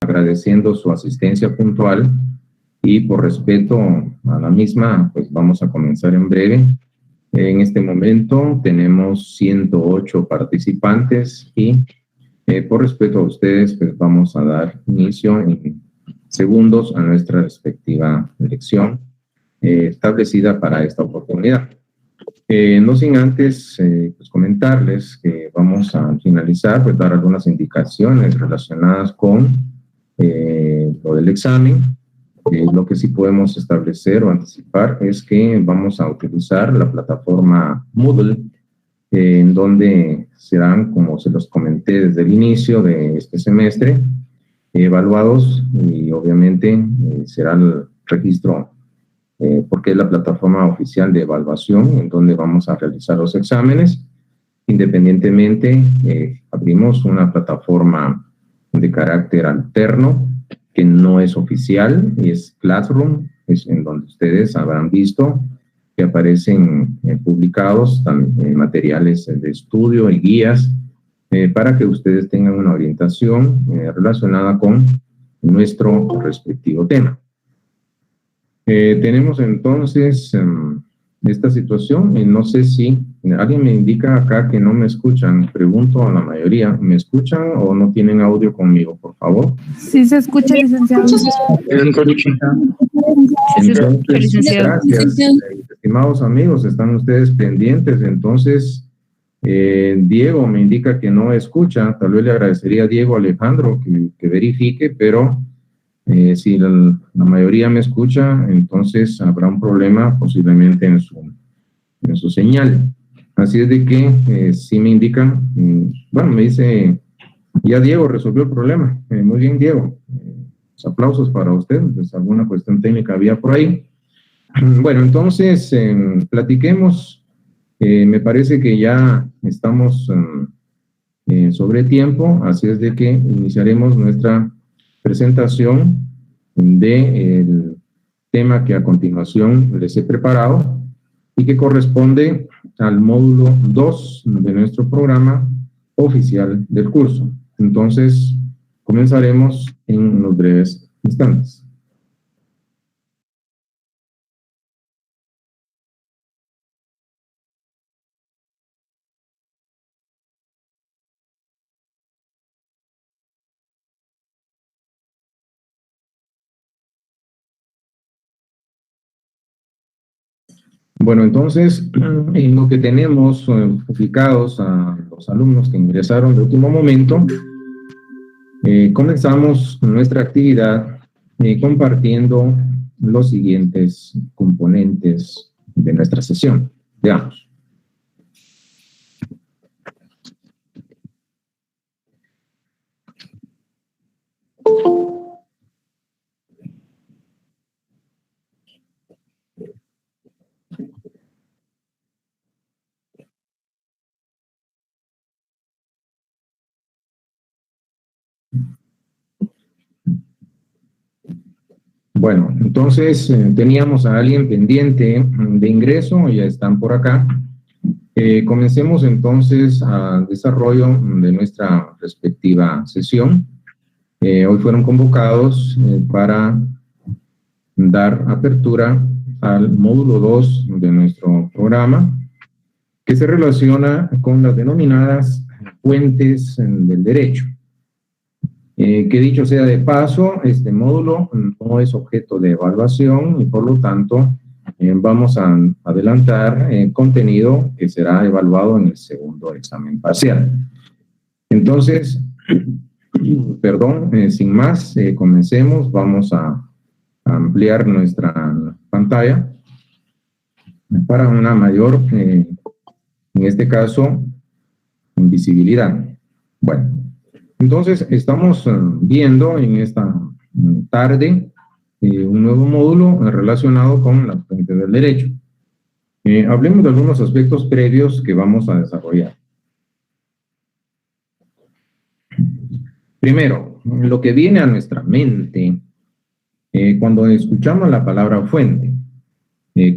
agradeciendo su asistencia puntual y por respeto a la misma, pues vamos a comenzar en breve. En este momento tenemos 108 participantes y por respeto a ustedes, pues vamos a dar inicio en segundos a nuestra respectiva lección establecida para esta oportunidad. No sin antes pues comentarles que vamos a finalizar, pues dar algunas indicaciones relacionadas con lo del examen. Lo que sí podemos establecer o anticipar es que vamos a utilizar la plataforma Moodle, en donde serán, como se los comenté desde el inicio de este semestre, evaluados y obviamente será el registro porque es la plataforma oficial de evaluación en donde vamos a realizar los exámenes. Independientemente, abrimos una plataforma de carácter alterno que no es oficial, es Classroom, es en donde ustedes habrán visto que aparecen publicados materiales de estudio y guías para que ustedes tengan una orientación relacionada con nuestro respectivo tema. Tenemos entonces esta situación y no sé si alguien me indica acá que no me escuchan. Pregunto a la mayoría, ¿me escuchan o no tienen audio conmigo, por favor? Sí se escucha, licenciado. Entonces, gracias. Estimados amigos, están ustedes pendientes. Entonces, Diego me indica que no escucha. Tal vez le agradecería a Diego Alejandro que verifique, pero si la mayoría me escucha, entonces habrá un problema posiblemente en su señal. Así es de que sí me indican, bueno, me dice, ya Diego resolvió el problema. Muy bien, Diego. Aplausos para usted, pues alguna cuestión técnica había por ahí. Bueno, entonces platiquemos. Me parece que ya estamos sobre tiempo, así es de que iniciaremos nuestra presentación del tema que a continuación les he preparado y que corresponde al módulo 2 de nuestro programa oficial del curso. Entonces, comenzaremos en unos breves instantes. Bueno, entonces, en lo que tenemos ubicados a los alumnos que ingresaron de último momento, comenzamos nuestra actividad compartiendo los siguientes componentes de nuestra sesión. Veamos. Bueno, entonces teníamos a alguien pendiente de ingreso, ya están por acá. Comencemos entonces al desarrollo de nuestra respectiva sesión. Hoy fueron convocados para dar apertura al módulo 2 de nuestro programa, que se relaciona con las denominadas fuentes del derecho. Que dicho sea de paso, este módulo no es objeto de evaluación y por lo tanto vamos a adelantar contenido que será evaluado en el segundo examen parcial. Entonces, perdón, sin más, comencemos. Vamos a ampliar nuestra pantalla para una mayor, en este caso, visibilidad. Bueno. Entonces, estamos viendo en esta tarde un nuevo módulo relacionado con las fuentes del derecho. Hablemos de algunos aspectos previos que vamos a desarrollar. Primero, lo que viene a nuestra mente cuando escuchamos la palabra fuente.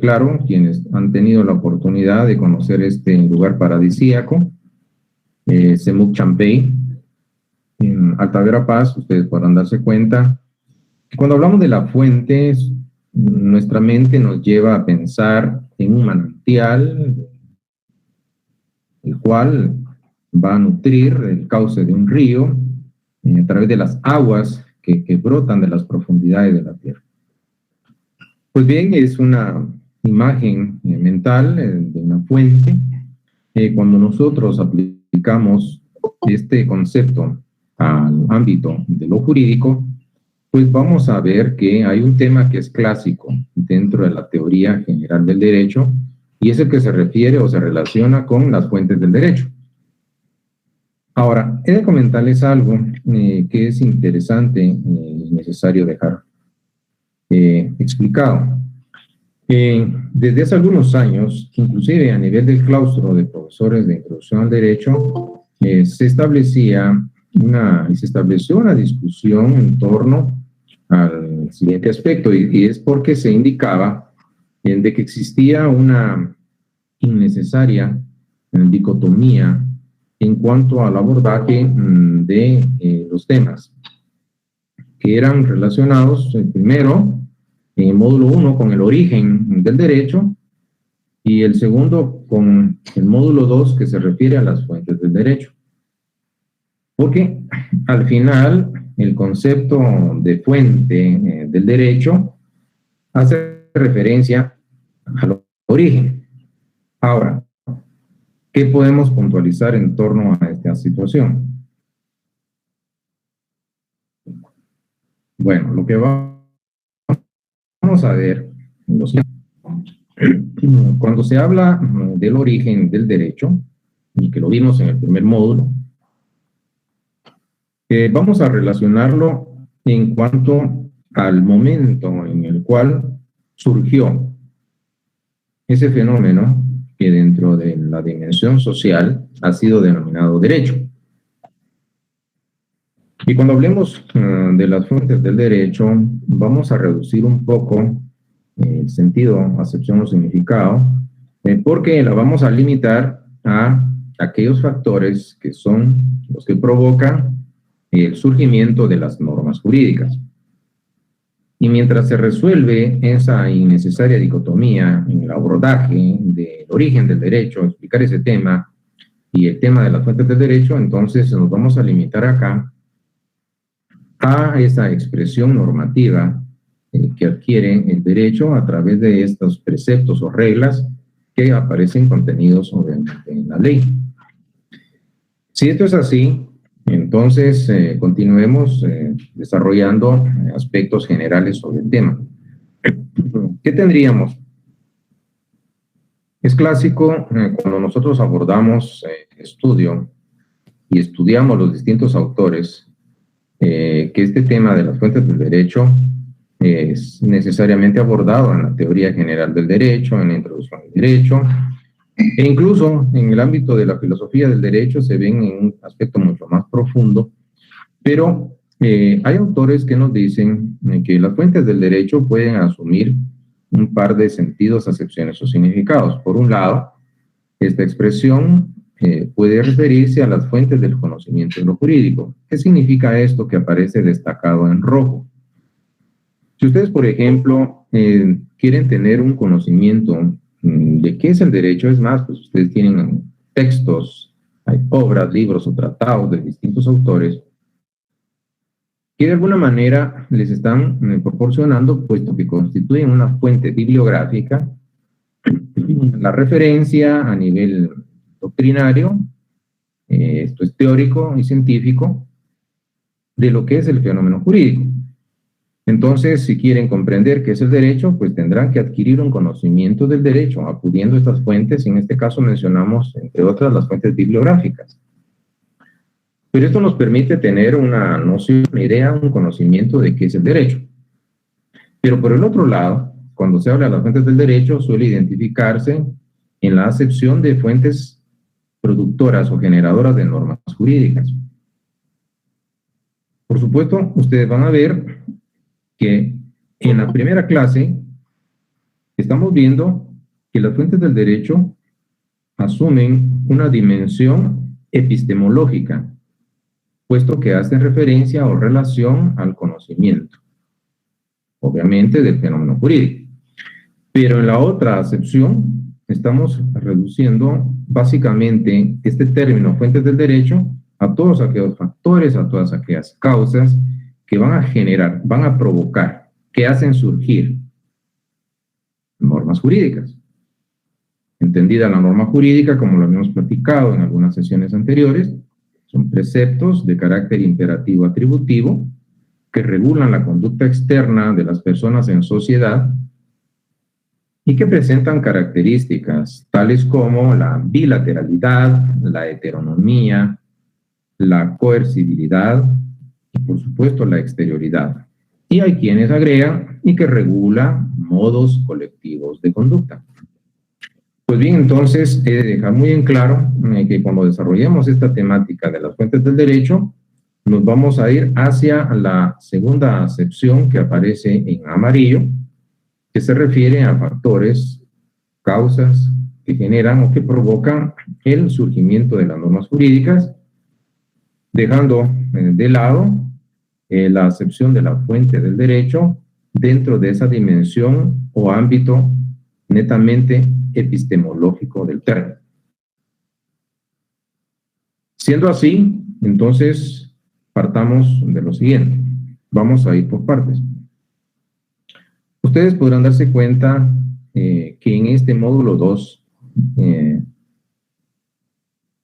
Claro, quienes han tenido la oportunidad de conocer este lugar paradisíaco, Semuc Champey, en Alta Verapaz, ustedes podrán darse cuenta que cuando hablamos de la fuente, nuestra mente nos lleva a pensar en un manantial, el cual va a nutrir el cauce de un río a través de las aguas que brotan de las profundidades de la tierra. Pues bien, es una imagen mental de una fuente. Cuando nosotros aplicamos este concepto al ámbito de lo jurídico, pues vamos a ver que hay un tema que es clásico dentro de la teoría general del derecho, y es el que se refiere o se relaciona con las fuentes del derecho. Ahora, he de comentarles algo que es interesante y necesario dejar explicado. Desde hace algunos años, inclusive a nivel del claustro de profesores de introducción al derecho, se estableció una discusión en torno al siguiente aspecto, y es porque se indicaba de que existía una innecesaria dicotomía en cuanto al abordaje de los temas que eran relacionados, primero, en el módulo 1 con el origen del derecho, y el segundo con el módulo 2 que se refiere a las fuentes del derecho. Porque al final el concepto de fuente del derecho hace referencia al origen. Ahora, ¿qué podemos puntualizar en torno a esta situación? Bueno, lo que vamos a ver, cuando se habla del origen del derecho, y que lo vimos en el primer módulo, vamos a relacionarlo en cuanto al momento en el cual surgió ese fenómeno que dentro de la dimensión social ha sido denominado derecho. Y cuando hablemos de las fuentes del derecho, vamos a reducir un poco el sentido, acepción o significado, porque la vamos a limitar a aquellos factores que son los que provocan el surgimiento de las normas jurídicas. Y mientras se resuelve esa innecesaria dicotomía en el abordaje del origen del derecho, explicar ese tema y el tema de las fuentes del derecho, entonces nos vamos a limitar acá a esa expresión normativa que adquiere el derecho a través de estos preceptos o reglas que aparecen contenidos obviamente en la ley. Si esto es así, entonces continuemos desarrollando aspectos generales sobre el tema. ¿Qué tendríamos? Es clásico cuando nosotros abordamos estudio y estudiamos los distintos autores, que este tema de las fuentes del derecho es necesariamente abordado en la teoría general del derecho, en la introducción al derecho, e incluso en el ámbito de la filosofía del derecho se ven en un aspecto mucho más profundo, pero hay autores que nos dicen que las fuentes del derecho pueden asumir un par de sentidos, acepciones o significados. Por un lado, esta expresión puede referirse a las fuentes del conocimiento en lo jurídico. ¿Qué significa esto que aparece destacado en rojo? Si ustedes, por ejemplo, quieren tener un conocimiento de qué es el derecho, es más, pues ustedes tienen textos, hay obras, libros o tratados de distintos autores que de alguna manera les están proporcionando, puesto que constituyen una fuente bibliográfica, la referencia a nivel doctrinario, esto es teórico y científico, de lo que es el fenómeno jurídico. Entonces, si quieren comprender qué es el derecho, pues tendrán que adquirir un conocimiento del derecho, acudiendo a estas fuentes, y en este caso mencionamos, entre otras, las fuentes bibliográficas. Pero esto nos permite tener una noción, una idea, un conocimiento de qué es el derecho. Pero por el otro lado, cuando se habla de las fuentes del derecho, suele identificarse en la acepción de fuentes productoras o generadoras de normas jurídicas. Por supuesto, ustedes van a ver que en la primera clase estamos viendo que las fuentes del derecho asumen una dimensión epistemológica. puesto que hacen referencia o relación al conocimiento, obviamente del fenómeno jurídico. Pero en la otra acepción estamos reduciendo básicamente este término fuentes del derecho a todos aquellos factores, a todas aquellas causas que van a generar, van a provocar, que hacen surgir normas jurídicas. Entendida la norma jurídica, como lo habíamos platicado en algunas sesiones anteriores, son preceptos de carácter imperativo atributivo que regulan la conducta externa de las personas en sociedad y que presentan características tales como la bilateralidad, la heteronomía, la coercibilidad y, por supuesto, la exterioridad. Y hay quienes agregan y que regula modos colectivos de conducta. Pues bien, entonces, he de dejar muy en claro que cuando desarrollemos esta temática de las fuentes del derecho, nos vamos a ir hacia la segunda acepción que aparece en amarillo, que se refiere a factores, causas que generan o que provocan el surgimiento de las normas jurídicas, dejando de lado la acepción de la fuente del derecho dentro de esa dimensión o ámbito netamente epistemológico del término. Siendo así, entonces, partamos de lo siguiente. Vamos a ir por partes. Ustedes podrán darse cuenta que en este módulo 2,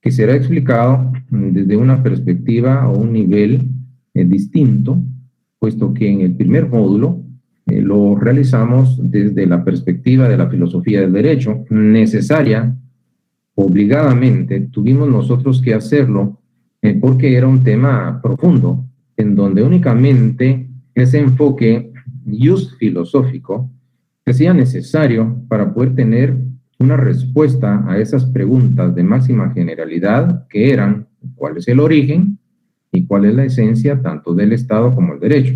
que será explicado desde una perspectiva o un nivel distinto, puesto que en el primer módulo lo realizamos desde la perspectiva de la filosofía del derecho, necesaria, obligadamente, tuvimos nosotros que hacerlo porque era un tema profundo, en donde únicamente ese enfoque just filosófico que sea necesario para poder tener una respuesta a esas preguntas de máxima generalidad que eran cuál es el origen y cuál es la esencia tanto del Estado como el derecho.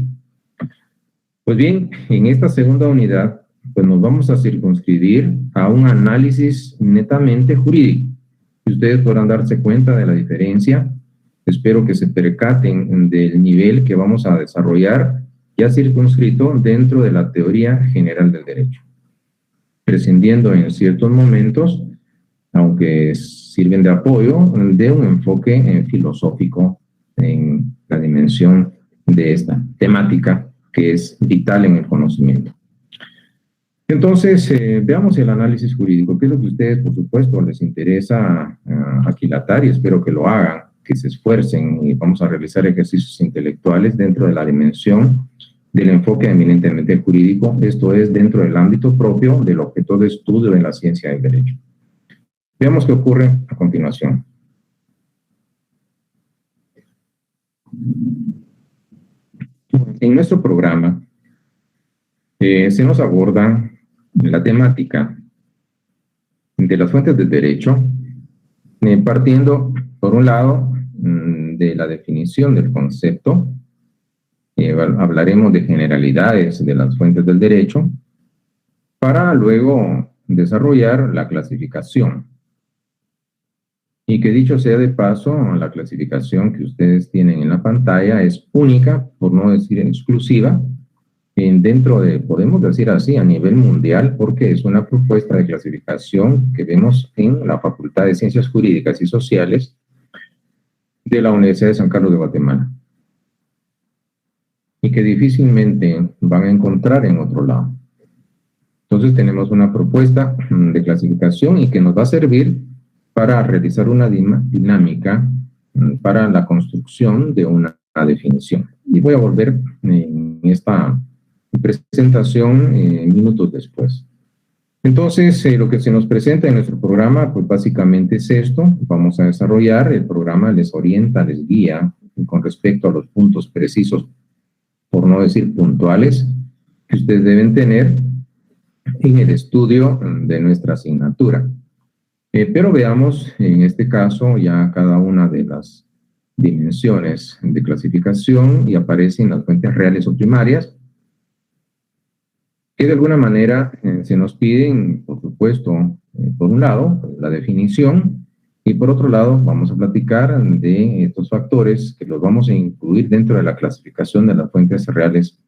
Pues bien, en esta segunda unidad pues nos vamos a circunscribir a un análisis netamente jurídico. Y ustedes podrán darse cuenta de la diferencia. Espero que se percaten del nivel que vamos a desarrollar ya circunscrito dentro de la teoría general del derecho, prescindiendo en ciertos momentos, aunque sirven de apoyo, de un enfoque filosófico en la dimensión de esta temática que es vital en el conocimiento. Entonces, veamos el análisis jurídico, que es lo que a ustedes, por supuesto, les interesa aquilatar y espero que lo hagan, que se esfuercen y vamos a realizar ejercicios intelectuales dentro de la dimensión del enfoque eminentemente jurídico, esto es dentro del ámbito propio del objeto de estudio de la ciencia del derecho. Veamos qué ocurre a continuación. En nuestro programa se nos aborda la temática de las fuentes del derecho, partiendo, por un lado, de la definición del concepto. Hablaremos de generalidades de las fuentes del derecho, para luego desarrollar la clasificación. Y que dicho sea de paso, la clasificación que ustedes tienen en la pantalla es única, por no decir exclusiva, dentro de, podemos decir así, a nivel mundial, porque es una propuesta de clasificación que vemos en la Facultad de Ciencias Jurídicas y Sociales de la Universidad de San Carlos de Guatemala, y que difícilmente van a encontrar en otro lado. Entonces tenemos una propuesta de clasificación y que nos va a servir para realizar una dinámica para la construcción de una definición. Y voy a volver en esta presentación minutos después. Entonces, lo que se nos presenta en nuestro programa, pues básicamente es esto. Vamos a desarrollar, el programa les orienta, les guía con respecto a los puntos precisos, por no decir puntuales, que ustedes deben tener en el estudio de nuestra asignatura. Pero veamos en este caso ya cada una de las dimensiones de clasificación y aparecen las fuentes reales o primarias, que de alguna manera se nos piden, por supuesto, por un lado, la definición Y por otro lado, vamos a platicar de estos factores que los vamos a incluir dentro de la clasificación de las fuentes reales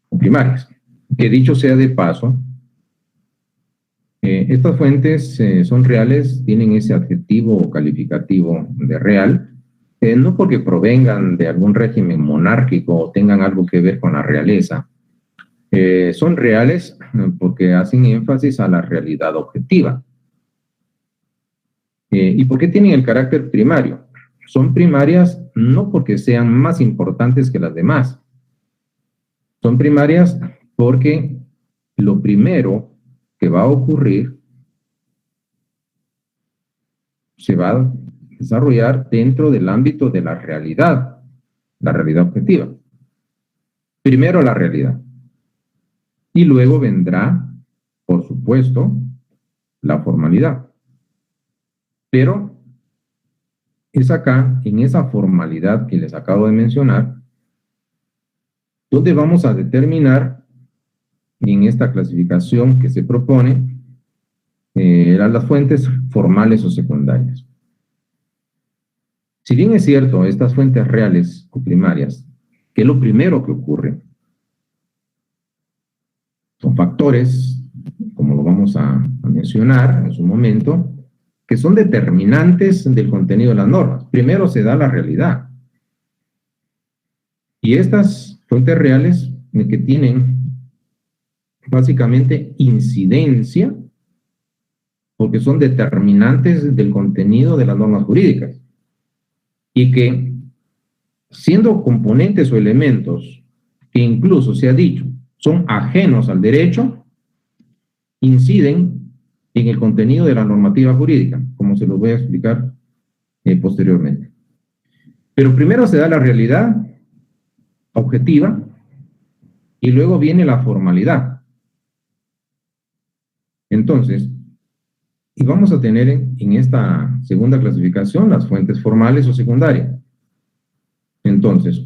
o primarias. Que dicho sea de paso, estas fuentes son reales, tienen ese adjetivo o calificativo de real, no porque provengan de algún régimen monárquico o tengan algo que ver con la realeza. Son reales porque hacen énfasis a la realidad objetiva. ¿Y por qué tienen el carácter primario? Son primarias no porque sean más importantes que las demás. Son primarias porque lo primero que va a ocurrir se va a desarrollar dentro del ámbito de la realidad objetiva. Primero la realidad. Y luego vendrá, por supuesto, la formalidad. Pero es acá, en esa formalidad que les acabo de mencionar, donde vamos a determinar en esta clasificación que se propone las fuentes formales o secundarias. Si bien es cierto, estas fuentes reales o primarias, ¿qué es lo primero que ocurre? Son factores, como lo vamos a mencionar en su momento, que son determinantes del contenido de las normas. Primero se da la realidad. Y estas fuentes reales que tienen básicamente incidencia, porque son determinantes del contenido de las normas jurídicas. Y que, siendo componentes o elementos que incluso se ha dicho son ajenos al derecho, inciden en el contenido de la normativa jurídica, como se los voy a explicar posteriormente. Pero primero se da la realidad objetiva y luego viene la formalidad. Entonces, y vamos a tener en esta segunda clasificación las fuentes formales o secundarias. Entonces,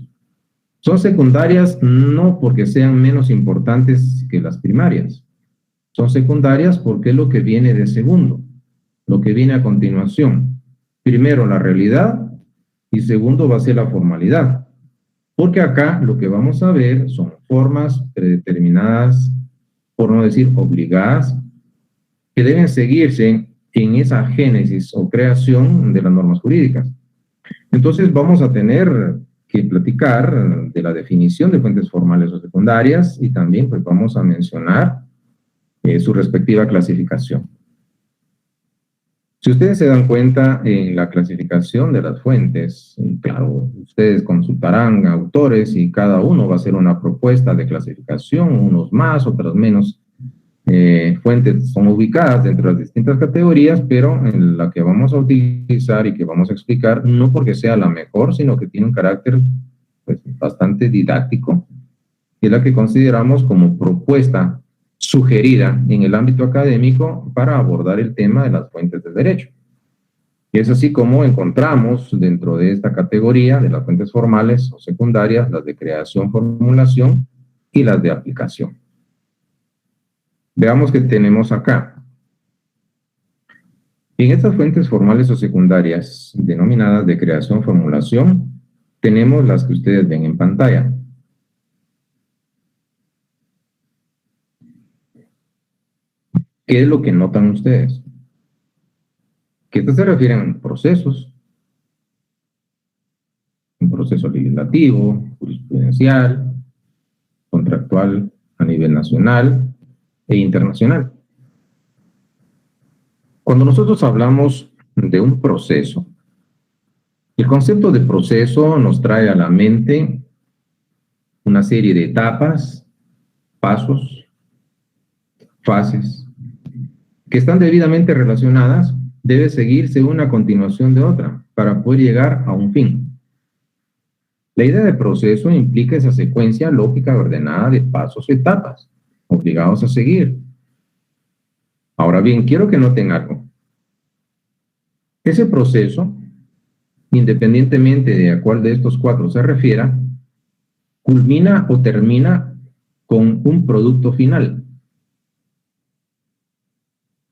son secundarias no porque sean menos importantes que las primarias. Son secundarias porque es lo que viene de segundo, lo que viene a continuación. Primero la realidad y segundo va a ser la formalidad. Porque acá lo que vamos a ver son formas predeterminadas, por no decir obligadas, que deben seguirse en esa génesis o creación de las normas jurídicas. Entonces vamos a tener que platicar de la definición de fuentes formales o secundarias y también pues vamos a mencionar su respectiva clasificación. Si ustedes se dan cuenta en la clasificación de las fuentes, claro, ustedes consultarán autores y cada uno va a hacer una propuesta de clasificación, unos más, otros menos. Fuentes son ubicadas dentro de las distintas categorías, pero en la que vamos a utilizar y que vamos a explicar, no porque sea la mejor, sino que tiene un carácter pues, bastante didáctico, y es la que consideramos como propuesta sugerida en el ámbito académico para abordar el tema de las fuentes del derecho. Y es así como encontramos dentro de esta categoría de las fuentes formales o secundarias, las de creación, formulación y las de aplicación. Veamos qué tenemos acá. En estas fuentes formales o secundarias, denominadas de creación, formulación, tenemos las que ustedes ven en pantalla. ¿Qué es lo que notan ustedes? Que estas se refieren a procesos. Un proceso legislativo, jurisprudencial, contractual a nivel nacional e internacional. Cuando nosotros hablamos de un proceso, el concepto de proceso nos trae a la mente una serie de etapas, pasos, fases, que están debidamente relacionadas, debe seguirse una a continuación de otra para poder llegar a un fin. La idea de proceso implica esa secuencia lógica ordenada de pasos y etapas, obligados a seguir. Ahora bien, quiero que noten algo. Ese proceso, independientemente de a cuál de estos cuatro se refiera, culmina o termina con un producto final.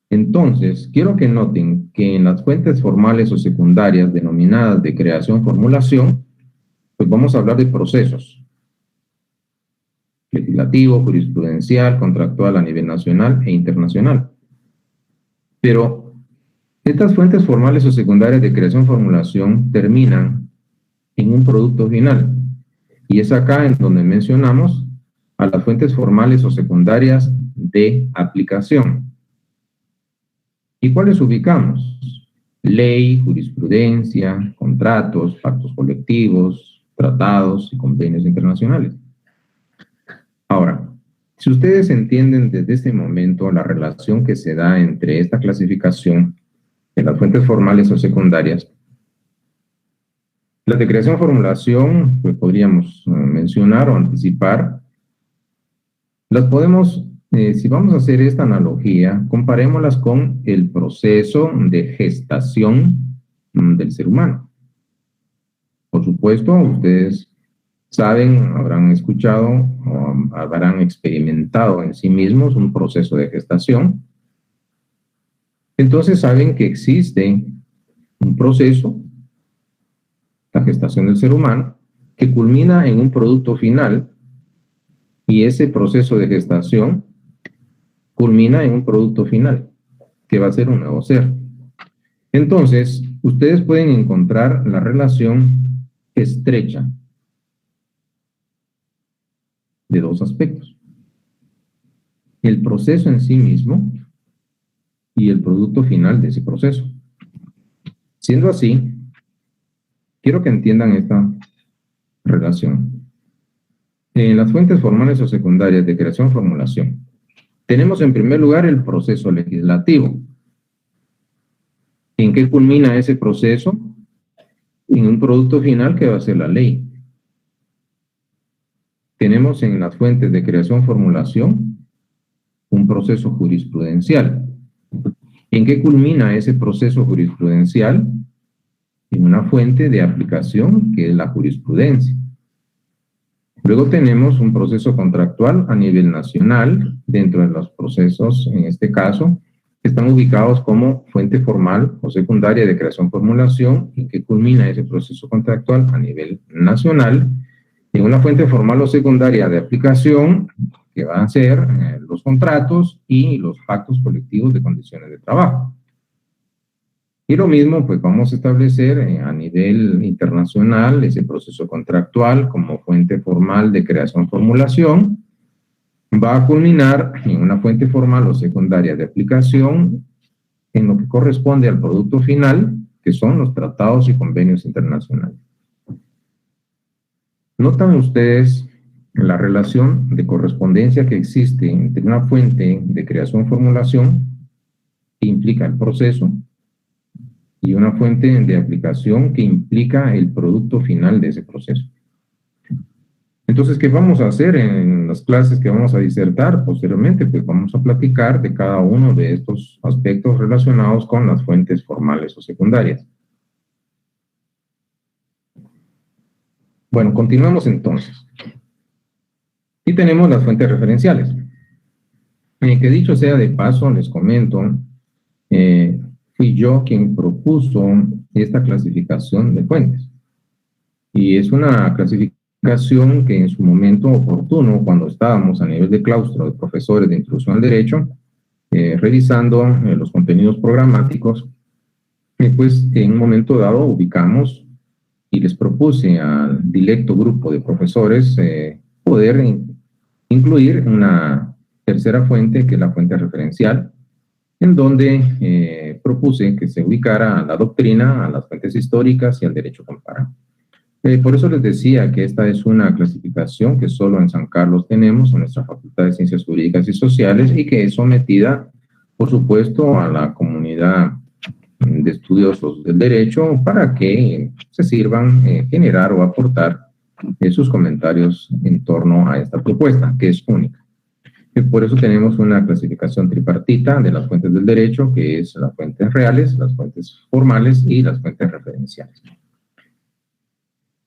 Entonces, quiero que noten que en las fuentes formales o secundarias denominadas de creación-formulación, pues vamos a hablar de procesos: legislativo, jurisprudencial, contractual a nivel nacional e internacional. Pero estas fuentes formales o secundarias de creación-formulación terminan en un producto final. Y es acá en donde mencionamos a las fuentes formales o secundarias de aplicación. ¿Y cuáles ubicamos? Ley, jurisprudencia, contratos, pactos colectivos, tratados y convenios internacionales. Ahora, si ustedes entienden desde este momento la relación que se da entre esta clasificación de las fuentes formales o secundarias, las de creación-formulación, pues podríamos mencionar o anticipar, las podemos, si vamos a hacer esta analogía, comparémoslas con el proceso de gestación del ser humano. Por supuesto, ustedes saben, habrán escuchado o habrán experimentado en sí mismos un proceso de gestación. Entonces saben que existe un proceso, la gestación del ser humano, que culmina en un producto final, y ese proceso de gestación culmina en un producto final, que va a ser un nuevo ser. Entonces, ustedes pueden encontrar la relación estrecha de dos aspectos: el proceso en sí mismo y el producto final de ese proceso. Siendo así, quiero que entiendan esta relación. En las fuentes formales o secundarias de creación-formulación, tenemos en primer lugar el proceso legislativo. ¿En qué culmina ese proceso? En un producto final que va a ser la ley. Tenemos en las fuentes de creación-formulación un proceso jurisprudencial. ¿En qué culmina ese proceso jurisprudencial? En una fuente de aplicación que es la jurisprudencia. Luego tenemos un proceso contractual a nivel nacional. Dentro de los procesos, en este caso, están ubicados como fuente formal o secundaria de creación-formulación, y que culmina ese proceso contractual a nivel nacional en una fuente formal o secundaria de aplicación, que van a ser los contratos y los pactos colectivos de condiciones de trabajo. Y lo mismo, pues vamos a establecer a nivel internacional ese proceso contractual como fuente formal de creación-formulación. Va a culminar en una fuente formal o secundaria de aplicación en lo que corresponde al producto final, que son los tratados y convenios internacionales. ¿Notan ustedes la relación de correspondencia que existe entre una fuente de creación-formulación, que implica el proceso, y una fuente de aplicación que implica el producto final de ese proceso? Entonces, ¿qué vamos a hacer en las clases que vamos a disertar posteriormente? Pues vamos a platicar de cada uno de estos aspectos relacionados con las fuentes formales o secundarias. Bueno, continuamos entonces. Y tenemos las fuentes referenciales. Que dicho sea de paso, les comento, fui yo quien propuso esta clasificación de fuentes. Y es una clasificación que en su momento oportuno, cuando estábamos a nivel de claustro de profesores de introducción al derecho, revisando los contenidos programáticos, pues en un momento dado ubicamos y les propuse al directo grupo de profesores poder incluir una tercera fuente, que es la fuente referencial, en donde propuse que se ubicara a la doctrina, a las fuentes históricas y al derecho comparado. Por eso les decía que esta es una clasificación que solo en San Carlos tenemos, en nuestra Facultad de Ciencias Jurídicas y Sociales, y que es sometida, por supuesto, a la comunidad de estudiosos del derecho para que se sirvan generar o aportar sus comentarios en torno a esta propuesta, que es única. Por eso tenemos una clasificación tripartita de las fuentes del derecho, que es las fuentes reales, las fuentes formales y las fuentes referenciales.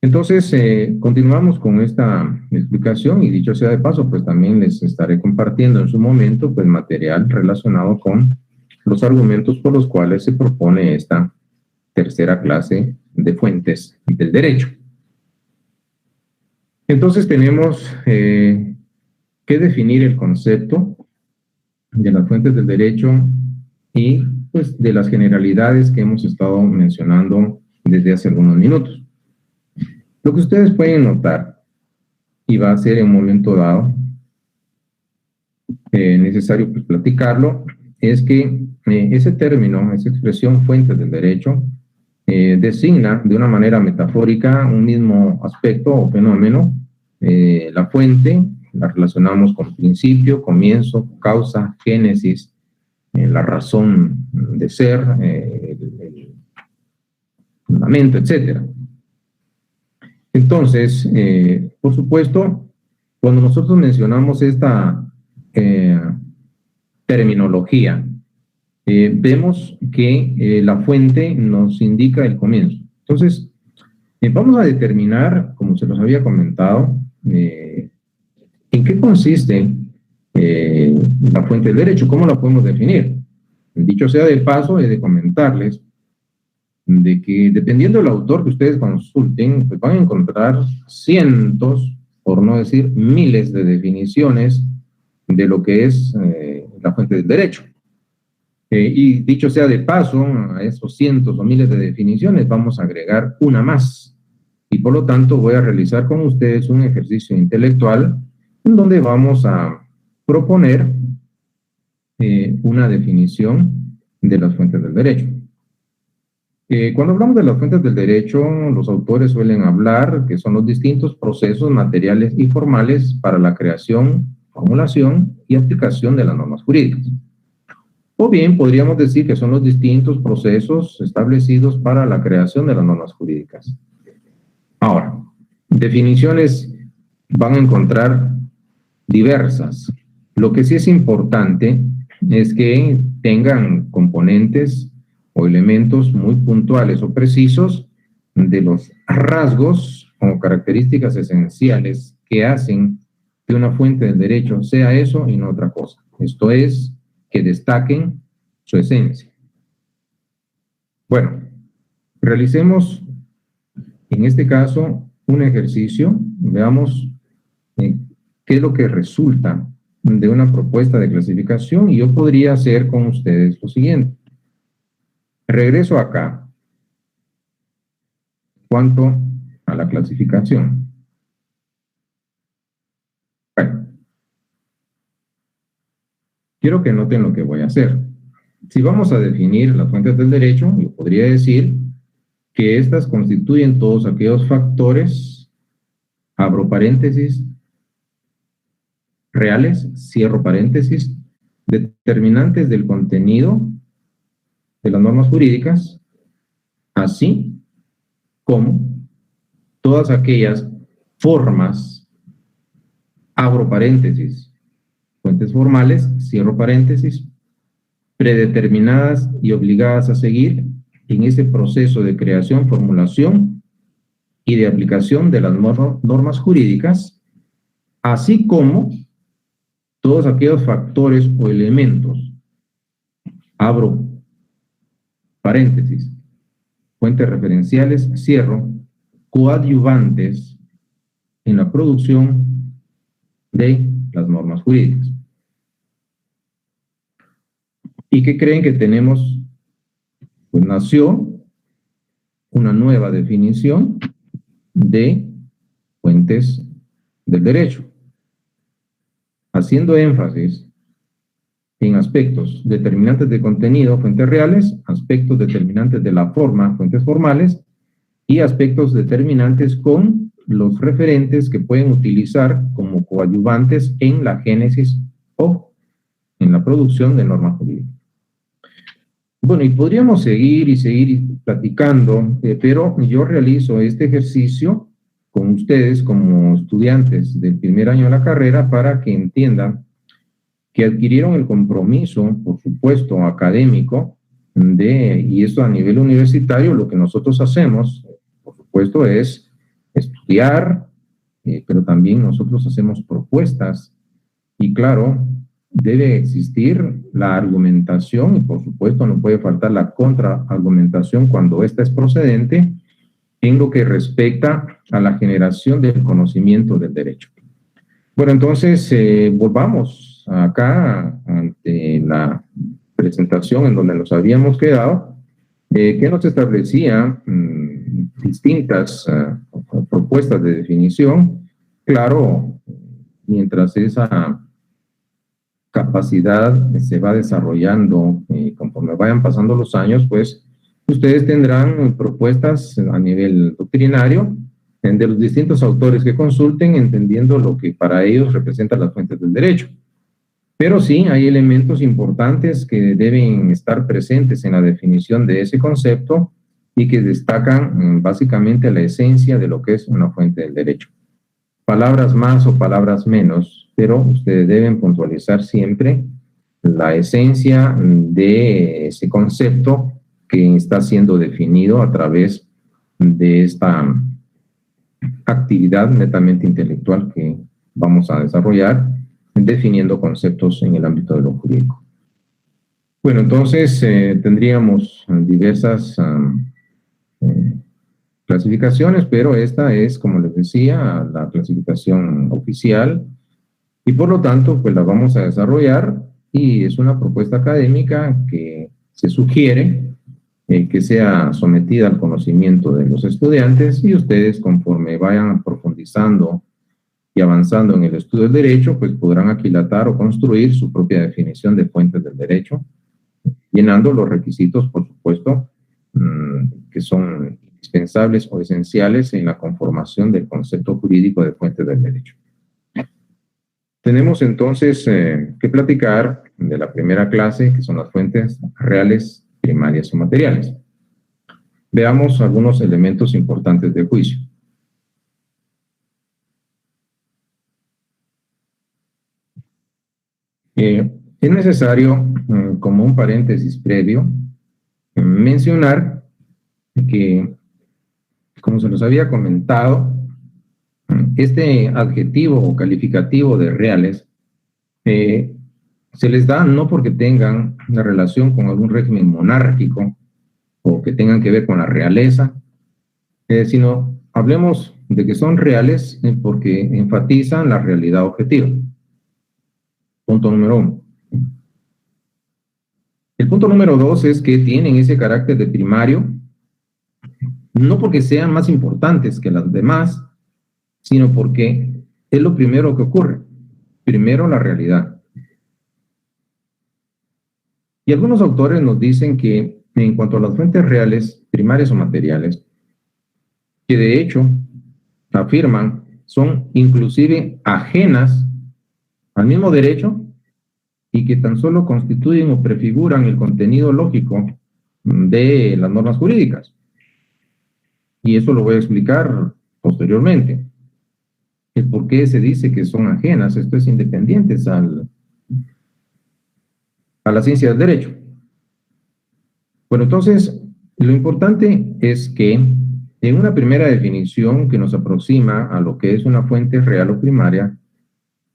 Entonces, continuamos con esta explicación, y dicho sea de paso, pues también les estaré compartiendo en su momento pues material relacionado con los argumentos por los cuales se propone esta tercera clase de fuentes del derecho. Entonces tenemos que definir el concepto de las fuentes del derecho y pues de las generalidades que hemos estado mencionando desde hace algunos minutos. Lo que ustedes pueden notar, y va a ser en un momento dado necesario pues, platicarlo, es que ese término, esa expresión fuentes del derecho, designa de una manera metafórica un mismo aspecto o fenómeno. La fuente la relacionamos con principio, comienzo, causa, génesis, la razón de ser, el fundamento, etc. Entonces, por supuesto, cuando nosotros mencionamos esta terminología, vemos que la fuente nos indica el comienzo. Entonces, vamos a determinar, como se los había comentado, en qué consiste la fuente del derecho, cómo la podemos definir. Dicho sea de paso, he de comentarles de que dependiendo del autor que ustedes consulten, pues van a encontrar cientos, por no decir miles de definiciones de lo que es la fuente del derecho. Y dicho sea de paso, a esos cientos o miles de definiciones vamos a agregar una más. Y por lo tanto voy a realizar con ustedes un ejercicio intelectual en donde vamos a proponer una definición de las fuentes del derecho. Cuando hablamos de las fuentes del derecho, los autores suelen hablar que son los distintos procesos materiales y formales para la creación, formulación y aplicación de las normas jurídicas. O bien podríamos decir que son los distintos procesos establecidos para la creación de las normas jurídicas. Ahora, definiciones van a encontrar diversas. Lo que sí es importante es que tengan componentes o elementos muy puntuales o precisos de los rasgos o características esenciales que hacen que una fuente del derecho sea eso y no otra cosa. Esto es, que destaquen su esencia. Bueno, realicemos en este caso un ejercicio, veamos qué es lo que resulta de una propuesta de clasificación y yo podría hacer con ustedes lo siguiente. Regreso acá, en cuanto a la clasificación. Bueno, quiero que noten lo que voy a hacer. Si vamos a definir las fuentes del derecho, yo podría decir que estas constituyen todos aquellos factores, abro paréntesis, reales, cierro paréntesis, determinantes del contenido de las normas jurídicas, así como todas aquellas formas, abro paréntesis, fuentes formales, cierro paréntesis, predeterminadas y obligadas a seguir en ese proceso de creación, formulación y de aplicación de las normas jurídicas, así como todos aquellos factores o elementos, abro paréntesis, fuentes referenciales, cierro, coadyuvantes en la producción de las normas jurídicas. ¿Y qué creen que tenemos? Pues nació una nueva definición de fuentes del derecho, haciendo énfasis en aspectos determinantes de contenido, fuentes reales, aspectos determinantes de la forma, fuentes formales, y aspectos determinantes con los referentes que pueden utilizar como coadyuvantes en la génesis o en la producción de normas jurídicas. Bueno, y podríamos seguir platicando, pero yo realizo este ejercicio con ustedes como estudiantes del primer año de la carrera para que entiendan que adquirieron el compromiso, por supuesto, académico, y esto a nivel universitario, lo que nosotros hacemos, por supuesto, es estudiar, pero también nosotros hacemos propuestas, y claro, debe existir la argumentación y, por supuesto, no puede faltar la contraargumentación cuando ésta es procedente en lo que respecta a la generación del conocimiento del derecho. Bueno, entonces, volvamos acá ante la presentación en donde nos habíamos quedado, que nos establecía distintas propuestas de definición. Claro, mientras esa capacidad se va desarrollando conforme vayan pasando los años, pues ustedes tendrán propuestas a nivel doctrinario de los distintos autores que consulten, entendiendo lo que para ellos representan las fuentes del derecho. Pero sí, hay elementos importantes que deben estar presentes en la definición de ese concepto y que destacan básicamente la esencia de lo que es una fuente del derecho. Palabras más o palabras menos, pero ustedes deben puntualizar siempre la esencia de ese concepto que está siendo definido a través de esta actividad netamente intelectual que vamos a desarrollar, definiendo conceptos en el ámbito de lo jurídico. Bueno, entonces tendríamos diversas clasificaciones, pero esta es, como les decía, la clasificación oficial y por lo tanto, pues la vamos a desarrollar y es una propuesta académica que se sugiere que sea sometida al conocimiento de los estudiantes y ustedes, conforme vayan profundizando y avanzando en el estudio del derecho, pues podrán aquilatar o construir su propia definición de fuentes del derecho, llenando los requisitos, por supuesto, que son indispensables o esenciales en la conformación del concepto jurídico de fuentes del derecho. Tenemos entonces que platicar de la primera clase, que son las fuentes reales, primarias o materiales. Veamos algunos elementos importantes del juicio. Es necesario, como un paréntesis previo, mencionar que, como se los había comentado, este adjetivo o calificativo de reales se les da no porque tengan una relación con algún régimen monárquico o que tengan que ver con la realeza, sino hablemos de que son reales porque enfatizan la realidad objetiva. Punto número 1. El punto número 2 es que tienen ese carácter de primario, no porque sean más importantes que las demás, sino porque es lo primero que ocurre. Primero la realidad. Y algunos autores nos dicen que en cuanto a las fuentes reales, primarias o materiales, que de hecho afirman son inclusive ajenas al mismo derecho y que tan solo constituyen o prefiguran el contenido lógico de las normas jurídicas. Y eso lo voy a explicar posteriormente. El por qué se dice que son ajenas, esto es independientes a la ciencia del derecho. Bueno, entonces, lo importante es que en una primera definición que nos aproxima a lo que es una fuente real o primaria,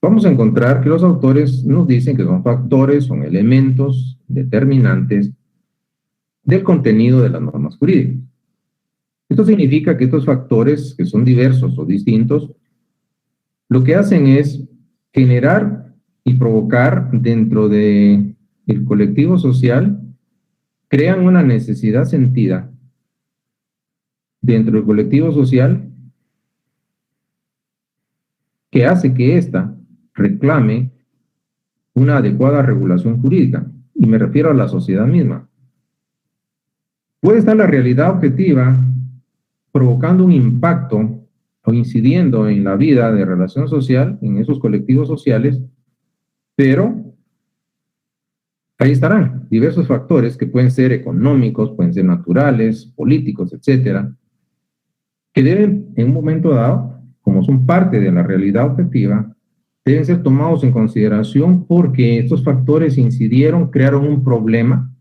vamos a encontrar que los autores nos dicen que son factores, son elementos determinantes del contenido de las normas jurídicas. Esto significa que estos factores, que son diversos o distintos, lo que hacen es generar y provocar dentro del colectivo social, crean una necesidad sentida dentro del colectivo social que hace que ésta reclame una adecuada regulación jurídica, y me refiero a la sociedad misma. Puede estar la realidad objetiva provocando un impacto o incidiendo en la vida de relación social, en esos colectivos sociales, pero ahí estarán diversos factores que pueden ser económicos, pueden ser naturales, políticos, etcétera, que deben, en un momento dado, como son parte de la realidad objetiva, deben ser tomados en consideración porque estos factores incidieron, crearon un problema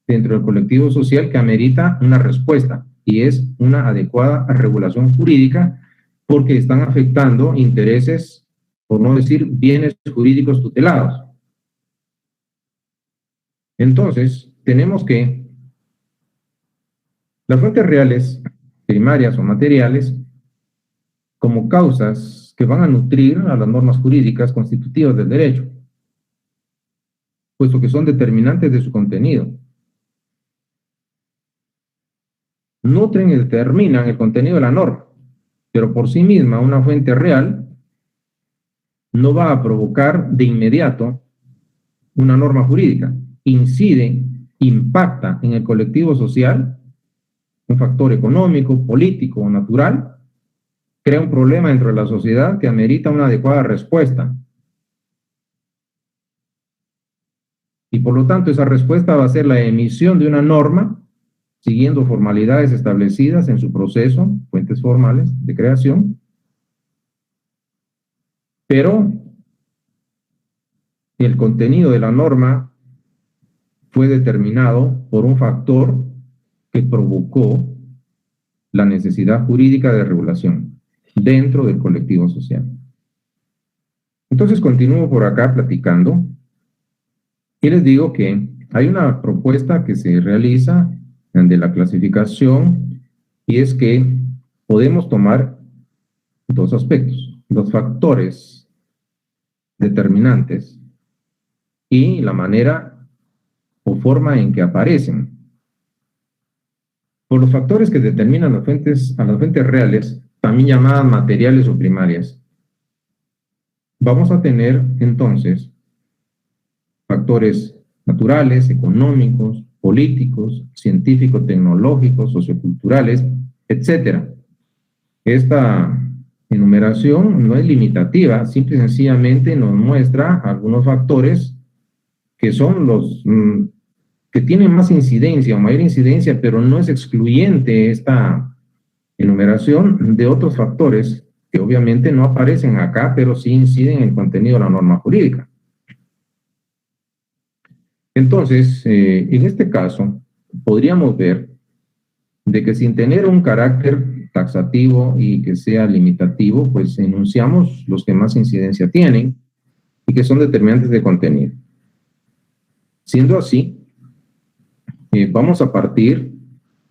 dentro del colectivo social que amerita una respuesta, y es una adecuada regulación jurídica, porque están afectando intereses, por no decir bienes jurídicos tutelados. Entonces, tenemos que las fuentes reales, primarias o materiales, como causas que van a nutrir a las normas jurídicas constitutivas del derecho, puesto que son determinantes de su contenido. Nutren y determinan el contenido de la norma, pero por sí misma una fuente real no va a provocar de inmediato una norma jurídica. Incide, impacta en el colectivo social, un factor económico, político o natural, crea un problema dentro de la sociedad que amerita una adecuada respuesta. Y por lo tanto, esa respuesta va a ser la emisión de una norma siguiendo formalidades establecidas en su proceso, fuentes formales de creación, pero el contenido de la norma fue determinado por un factor que provocó la necesidad jurídica de regulación dentro del colectivo social. Entonces continúo por acá platicando y les digo que hay una propuesta que se realiza de la clasificación y es que podemos tomar dos aspectos, los factores determinantes y la manera o forma en que aparecen. Por los factores que determinan a las fuentes reales, también llamadas materiales o primarias, vamos a tener entonces factores naturales, económicos, políticos, científicos, tecnológicos, socioculturales, etc. Esta enumeración no es limitativa, simple y sencillamente nos muestra algunos factores que son los que tienen más incidencia o mayor incidencia, pero no es excluyente esta enumeración de otros factores que obviamente no aparecen acá, pero sí inciden en el contenido de la norma jurídica. Entonces, en este caso, podríamos ver de que sin tener un carácter taxativo y que sea limitativo, pues enunciamos los que más incidencia tienen y que son determinantes de contenido. Siendo así, vamos a partir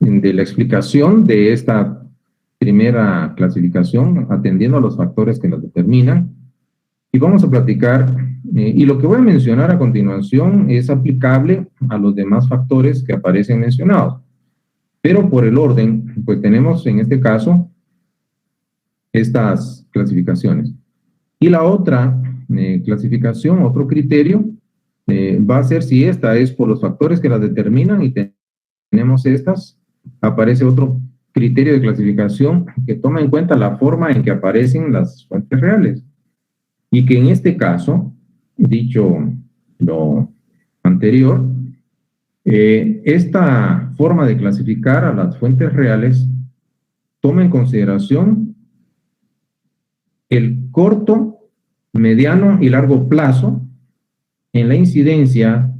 de la explicación de esta primera clasificación, atendiendo a los factores que las determinan, y vamos a platicar, y lo que voy a mencionar a continuación es aplicable a los demás factores que aparecen mencionados. Pero por el orden, pues tenemos en este caso estas clasificaciones. Y la otra clasificación, otro criterio, va a ser si esta es por los factores que las determinan y tenemos estas, aparece otro criterio de clasificación que toma en cuenta la forma en que aparecen las fuentes reales. Y que en este caso, dicho lo anterior, esta forma de clasificar a las fuentes reales toma en consideración el corto, mediano y largo plazo en la incidencia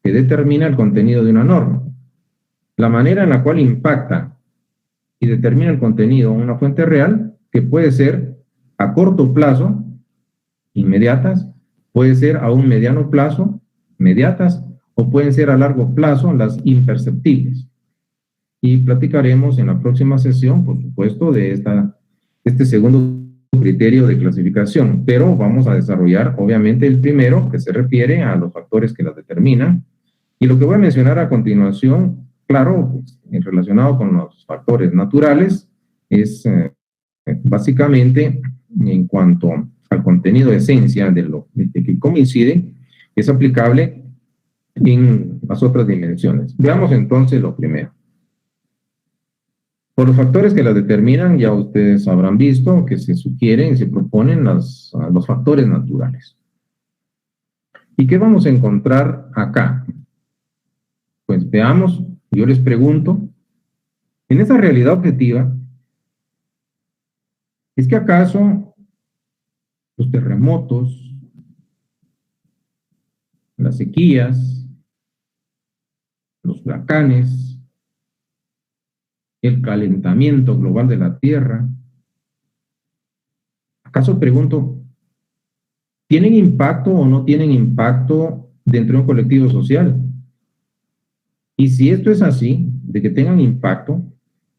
que determina el contenido de una norma. La manera en la cual impacta y determina el contenido de una fuente real, que puede ser a corto plazo, inmediatas, puede ser a un mediano plazo, inmediatas, o pueden ser a largo plazo, las imperceptibles. Y platicaremos en la próxima sesión, por supuesto, de este segundo criterio de clasificación, pero vamos a desarrollar, obviamente, el primero, que se refiere a los factores que las determinan, y lo que voy a mencionar a continuación, claro, pues, relacionado con los factores naturales, es básicamente en cuanto al contenido de esencia de que coincide, es aplicable en las otras dimensiones. Veamos entonces lo primero. Por los factores que las determinan, ya ustedes habrán visto que se sugieren y se proponen los factores naturales. ¿Y qué vamos a encontrar acá? Pues veamos, yo les pregunto, en esa realidad objetiva, ¿es que acaso los terremotos, las sequías, los huracanes, el calentamiento global de la Tierra, acaso pregunto, ¿tienen impacto o no tienen impacto dentro de un colectivo social? Y si esto es así, de que tengan impacto,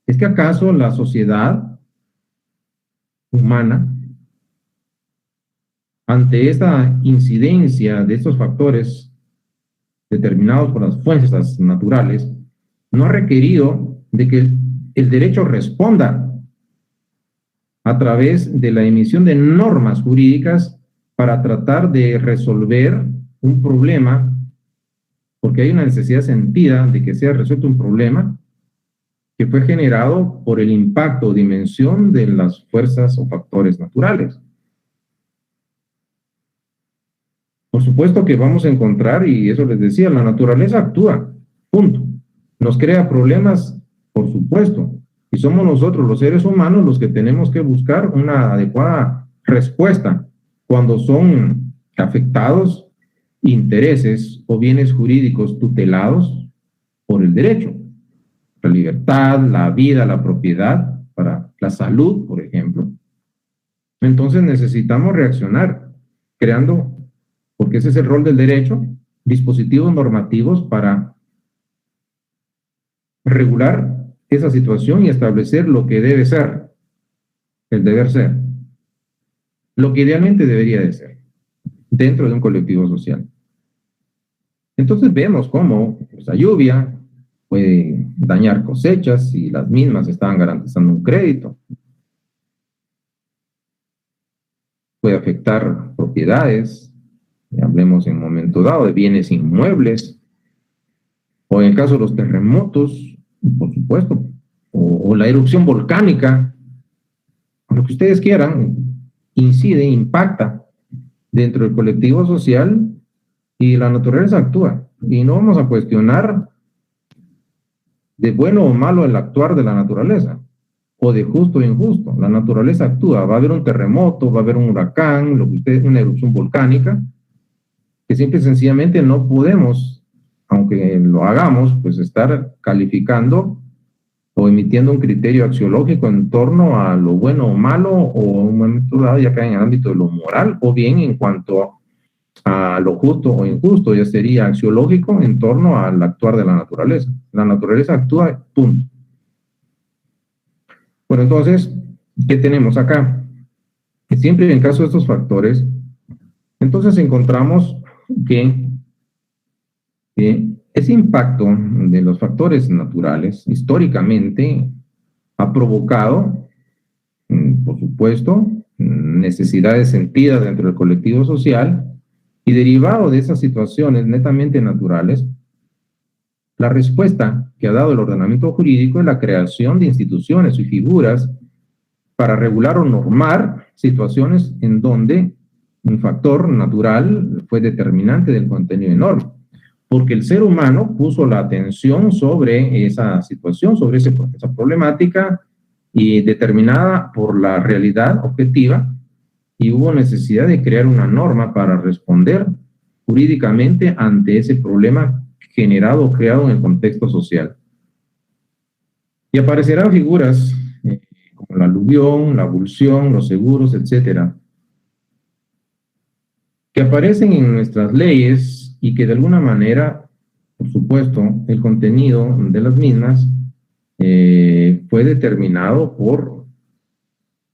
¿es que acaso la sociedad humana, ante esta incidencia de estos factores determinados por las fuerzas naturales, no ha requerido de que el derecho responda a través de la emisión de normas jurídicas para tratar de resolver un problema, porque hay una necesidad sentida de que sea resuelto un problema que fue generado por el impacto o dimensión de las fuerzas o factores naturales? Por supuesto que vamos a encontrar, y eso les decía, la naturaleza actúa, punto. Nos crea problemas, por supuesto, y somos nosotros, los seres humanos, los que tenemos que buscar una adecuada respuesta cuando son afectados intereses o bienes jurídicos tutelados por el derecho. La libertad, la vida, la propiedad, para la salud, por ejemplo. Entonces necesitamos reaccionar, creando, porque ese es el rol del derecho, dispositivos normativos para regular esa situación y establecer lo que debe ser, el deber ser, lo que idealmente debería de ser, dentro de un colectivo social. Entonces vemos cómo la lluvia puede dañar cosechas si las mismas estaban garantizando un crédito. Puede afectar propiedades, hablemos en un momento dado de bienes inmuebles, o en el caso de los terremotos, por supuesto, o la erupción volcánica, lo que ustedes quieran, incide, impacta dentro del colectivo social y la naturaleza actúa. Y no vamos a cuestionar de bueno o malo el actuar de la naturaleza, o de justo o injusto. La naturaleza actúa, va a haber un terremoto, va a haber un huracán, lo que ustedes, una erupción volcánica, que simple y sencillamente no podemos, aunque lo hagamos, pues estar calificando o emitiendo un criterio axiológico en torno a lo bueno o malo, o en un momento dado ya cae en el ámbito de lo moral, o bien en cuanto a lo justo o injusto, ya sería axiológico en torno al actuar de la naturaleza. La naturaleza actúa, punto. Bueno, entonces, ¿qué tenemos acá? Que siempre en caso de estos factores, entonces encontramos que ese impacto de los factores naturales históricamente ha provocado, por supuesto, necesidades sentidas dentro del colectivo social, y derivado de esas situaciones netamente naturales, la respuesta que ha dado el ordenamiento jurídico es la creación de instituciones y figuras para regular o normar situaciones en donde un factor natural fue determinante del contenido de norma, porque el ser humano puso la atención sobre esa situación, sobre esa problemática, y determinada por la realidad objetiva, y hubo necesidad de crear una norma para responder jurídicamente ante ese problema generado o creado en el contexto social. Y aparecerán figuras como la aluvión, la abulsión, los seguros, etcétera, que aparecen en nuestras leyes y que de alguna manera, por supuesto, el contenido de las mismas fue determinado por,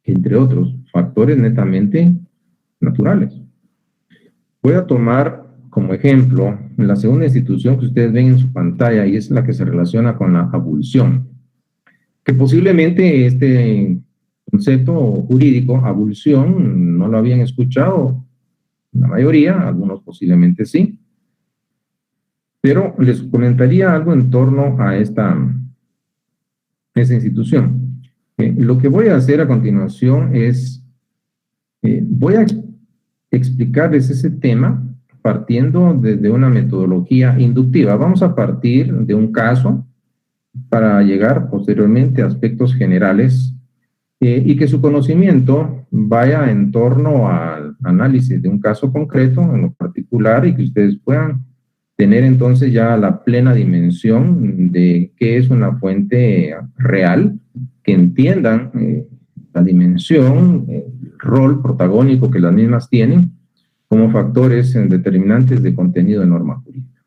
entre otros, factores netamente naturales. Voy a tomar como ejemplo la segunda institución que ustedes ven en su pantalla, y es la que se relaciona con la abulsión, que posiblemente este concepto jurídico, abulsión, no lo habían escuchado la mayoría, algunos posiblemente sí, pero les comentaría algo en torno a esa institución. Lo que voy a hacer a continuación es, voy a explicarles ese tema partiendo desde una metodología inductiva. Vamos a partir de un caso para llegar posteriormente a aspectos generales y que su conocimiento vaya en torno al análisis de un caso concreto en lo particular, y que ustedes puedan tener entonces ya la plena dimensión de qué es una fuente real, que entiendan la dimensión, el rol protagónico que las mismas tienen como factores determinantes de contenido de norma jurídica.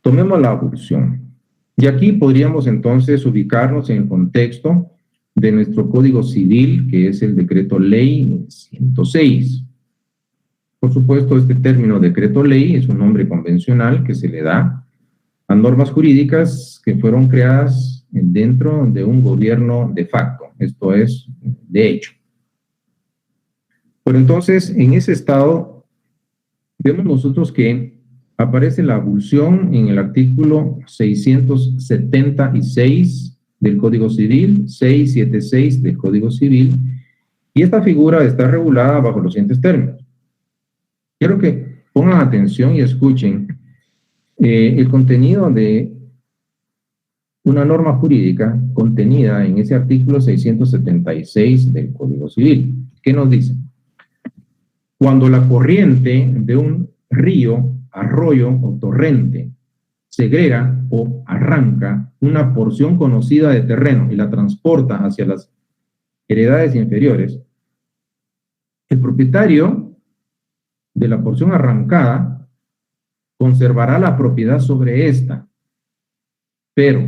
Tomemos la abulsión. Y aquí podríamos entonces ubicarnos en el contexto de nuestro Código Civil, que es el Decreto Ley 106. Por supuesto, este término decreto ley es un nombre convencional que se le da a normas jurídicas que fueron creadas dentro de un gobierno de facto, esto es, de hecho. Pero entonces, en ese estado, vemos nosotros que aparece la abulsión en el artículo 676 del Código Civil, 676 del Código Civil, y esta figura está regulada bajo los siguientes términos. Quiero que pongan atención y escuchen el contenido de una norma jurídica contenida en ese artículo 676 del Código Civil. ¿Qué nos dice? Cuando la corriente de un río, arroyo o torrente segrega o arranca una porción conocida de terreno y la transporta hacia las heredades inferiores, el propietario de la porción arrancada conservará la propiedad sobre esta, pero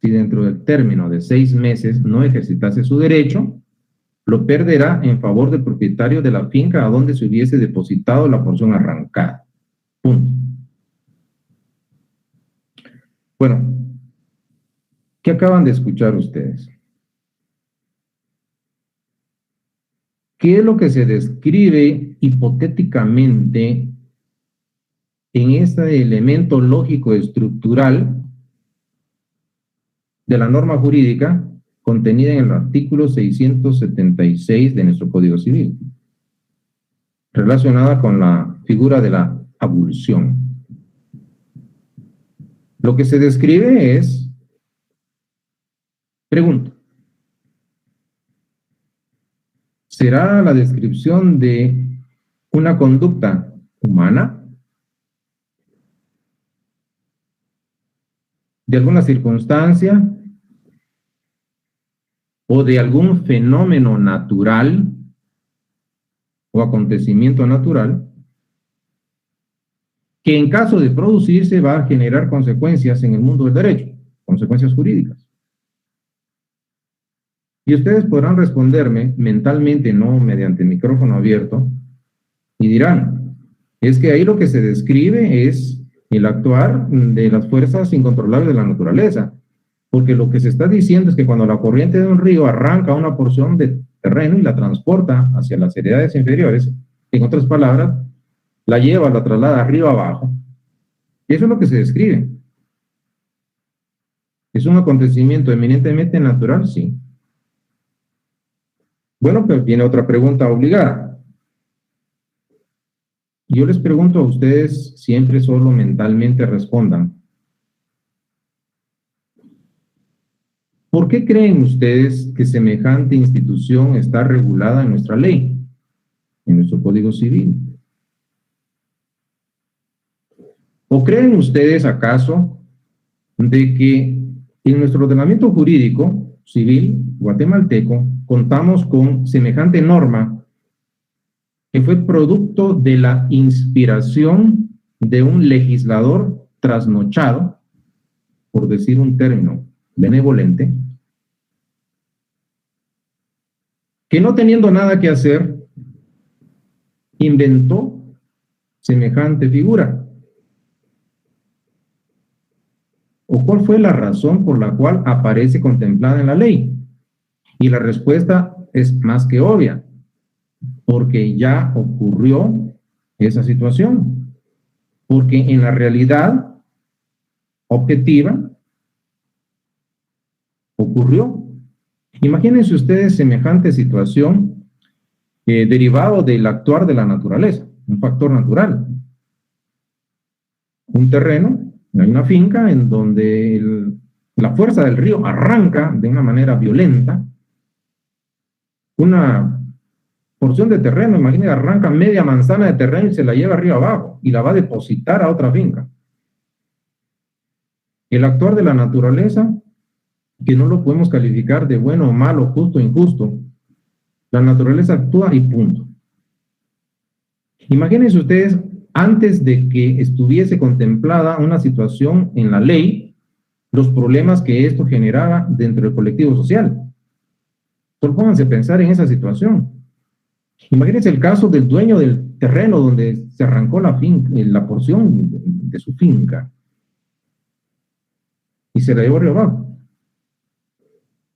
si dentro del término de 6 meses no ejercitase su derecho, lo perderá en favor del propietario de la finca a donde se hubiese depositado la porción arrancada. Punto. Bueno, ¿qué acaban de escuchar ustedes? ¿Qué es lo que se describe hipotéticamente en este elemento lógico estructural de la norma jurídica contenida en el artículo 676 de nuestro Código Civil, relacionada con la figura de la abulsión? Lo que se describe es, pregunto, ¿será la descripción de una conducta humana? ¿De alguna circunstancia? ¿O de algún fenómeno natural o acontecimiento natural que en caso de producirse va a generar consecuencias en el mundo del derecho, consecuencias jurídicas? Y ustedes podrán responderme mentalmente, no mediante micrófono abierto, y dirán, es que ahí lo que se describe es el actuar de las fuerzas incontrolables de la naturaleza, porque lo que se está diciendo es que cuando la corriente de un río arranca una porción de terreno y la transporta hacia las heredades inferiores, en otras palabras, la lleva, la traslada arriba abajo, y eso es lo que se describe. ¿Es un acontecimiento eminentemente natural? Sí. Bueno, pues viene otra pregunta obligada. Yo les pregunto a ustedes, siempre solo mentalmente respondan. ¿Por qué creen ustedes que semejante institución está regulada en nuestra ley, en nuestro Código Civil? ¿O creen ustedes acaso de que en nuestro ordenamiento jurídico civil guatemalteco contamos con semejante norma que fue producto de la inspiración de un legislador trasnochado, por decir un término benevolente, que no teniendo nada que hacer, inventó semejante figura? ¿O cuál fue la razón por la cual aparece contemplada en la ley? Y la respuesta es más que obvia, porque ya ocurrió esa situación, porque en la realidad objetiva ocurrió. Imagínense ustedes semejante situación derivado del actuar de la naturaleza, un factor natural. Un terreno, hay una finca en donde la fuerza del río arranca de una manera violenta una porción de terreno, imagínense, arranca media manzana de terreno y se la lleva arriba abajo y la va a depositar a otra finca. El actuar de la naturaleza, que no lo podemos calificar de bueno o malo, justo o injusto, la naturaleza actúa y punto. Imagínense ustedes antes de que estuviese contemplada una situación en la ley, los problemas que esto generaba dentro del colectivo social. Solo pónganse a pensar en esa situación. Imagínense el caso del dueño del terreno donde se arrancó la porción de su finca y se la llevó río abajo.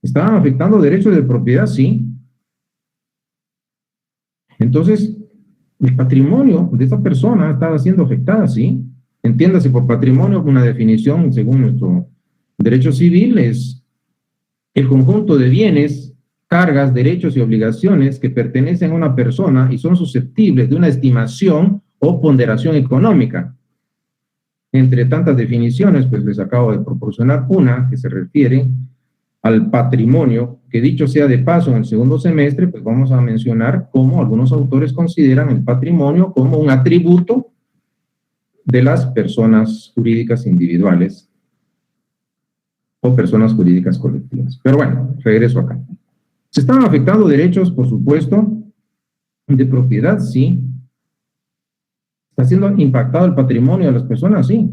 ¿Estaban afectando derechos de propiedad? Sí. Entonces, el patrimonio de esa persona estaba siendo afectada, ¿sí? Entiéndase por patrimonio una definición según nuestro derecho civil es el conjunto de bienes, cargas, derechos y obligaciones que pertenecen a una persona y son susceptibles de una estimación o ponderación económica. Entre tantas definiciones, pues les acabo de proporcionar una que se refiere al patrimonio, que dicho sea de paso en el segundo semestre, pues vamos a mencionar cómo algunos autores consideran el patrimonio como un atributo de las personas jurídicas individuales o personas jurídicas colectivas. Pero bueno, regreso acá. ¿Se están afectando derechos, por supuesto, de propiedad? Sí. ¿Está siendo impactado el patrimonio de las personas? Sí.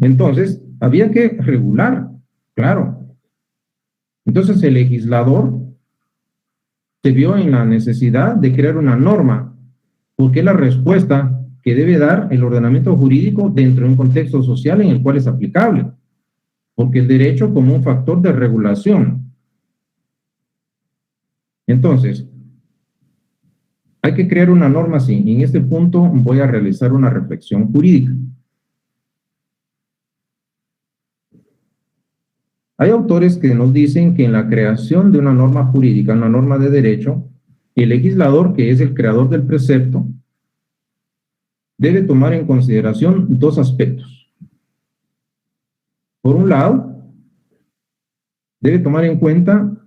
Entonces, había que regular, claro. Entonces, el legislador se vio en la necesidad de crear una norma, porque es la respuesta que debe dar el ordenamiento jurídico dentro de un contexto social en el cual es aplicable, porque el derecho como un factor de regulación. Entonces, hay que crear una norma así, y en este punto voy a realizar una reflexión jurídica. Hay autores que nos dicen que en la creación de una norma jurídica, una norma de derecho, el legislador, que es el creador del precepto, debe tomar en consideración dos aspectos. Por un lado, debe tomar en cuenta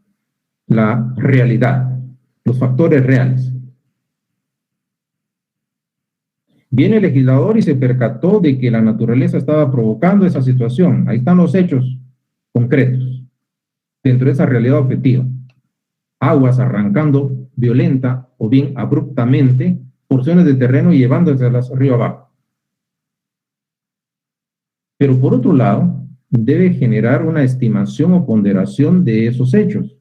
la realidad, los factores reales. Viene el legislador y se percató de que la naturaleza estaba provocando esa situación. Ahí están los hechos concretos dentro de esa realidad objetiva. Aguas arrancando violenta o bien abruptamente porciones de terreno y llevándoselas río abajo. Pero por otro lado, debe generar una estimación o ponderación de esos hechos,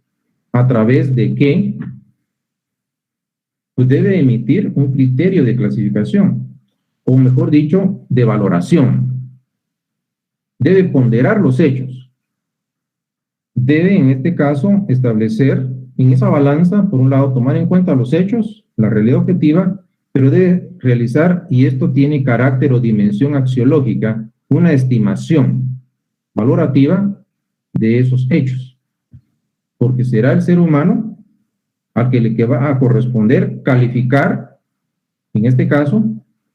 a través de que pues debe emitir un criterio de clasificación, o mejor dicho, de valoración. Debe ponderar los hechos. Debe, en este caso, establecer en esa balanza, por un lado, tomar en cuenta los hechos, la realidad objetiva, pero debe realizar, y esto tiene carácter o dimensión axiológica, una estimación valorativa de esos hechos. Porque será el ser humano a que le va a corresponder calificar, en este caso,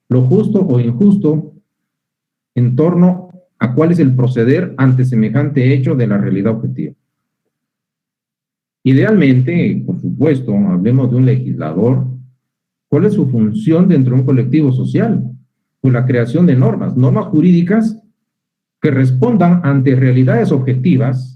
lo justo o injusto en torno a cuál es el proceder ante semejante hecho de la realidad objetiva. Idealmente, por supuesto, hablemos de un legislador. ¿Cuál es su función dentro de un colectivo social? Pues la creación de normas jurídicas que respondan ante realidades objetivas,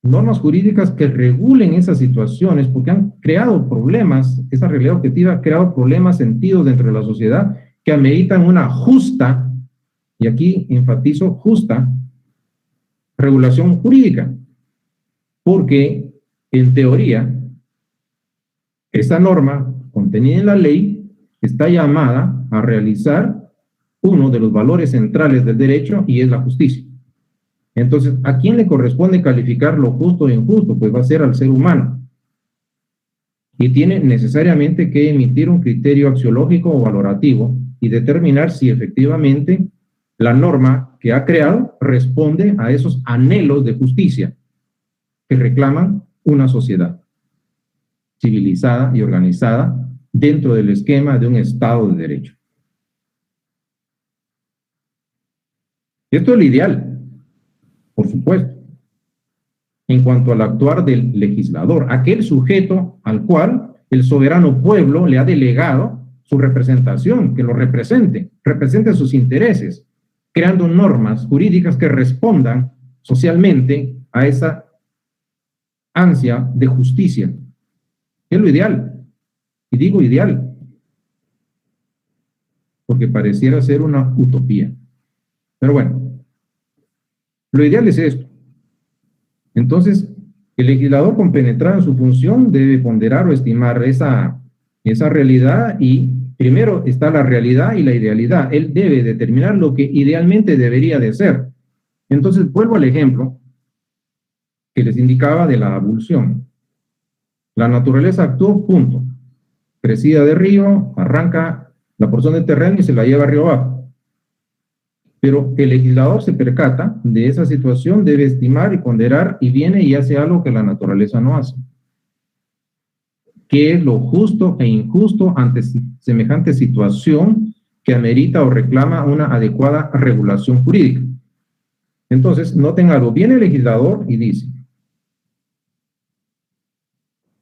normas jurídicas que regulen esas situaciones, porque han creado problemas, esa realidad objetiva ha creado problemas sentidos dentro de la sociedad que ameritan una justa, y aquí enfatizo justa, regulación jurídica, porque en teoría esta norma contenida en la ley está llamada a realizar uno de los valores centrales del derecho, y es la justicia. Entonces, ¿a quién le corresponde calificar lo justo e injusto? Pues va a ser al ser humano, y tiene necesariamente que emitir un criterio axiológico o valorativo y determinar si efectivamente la norma que ha creado responde a esos anhelos de justicia que reclaman una sociedad civilizada y organizada dentro del esquema de un Estado de Derecho. Esto es lo ideal, por supuesto, en cuanto al actuar del legislador, aquel sujeto al cual el soberano pueblo le ha delegado su representación, que lo represente sus intereses, creando normas jurídicas que respondan socialmente a esa ansia de justicia. Es lo ideal, y digo ideal, porque pareciera ser una utopía. Pero bueno, lo ideal es esto. Entonces, el legislador compenetrado en su función debe ponderar o estimar esa realidad, y primero está la realidad y la idealidad. Él debe determinar lo que idealmente debería de ser. Entonces, vuelvo al ejemplo que les indicaba de la abulsión. La naturaleza actuó, punto. Crecida de río, arranca la porción de terreno y se la lleva río abajo. Pero el legislador se percata de esa situación, debe estimar y ponderar, y viene y hace algo que la naturaleza no hace. ¿Qué es lo justo e injusto ante semejante situación que amerita o reclama una adecuada regulación jurídica? Entonces, noten algo, viene el legislador y dice,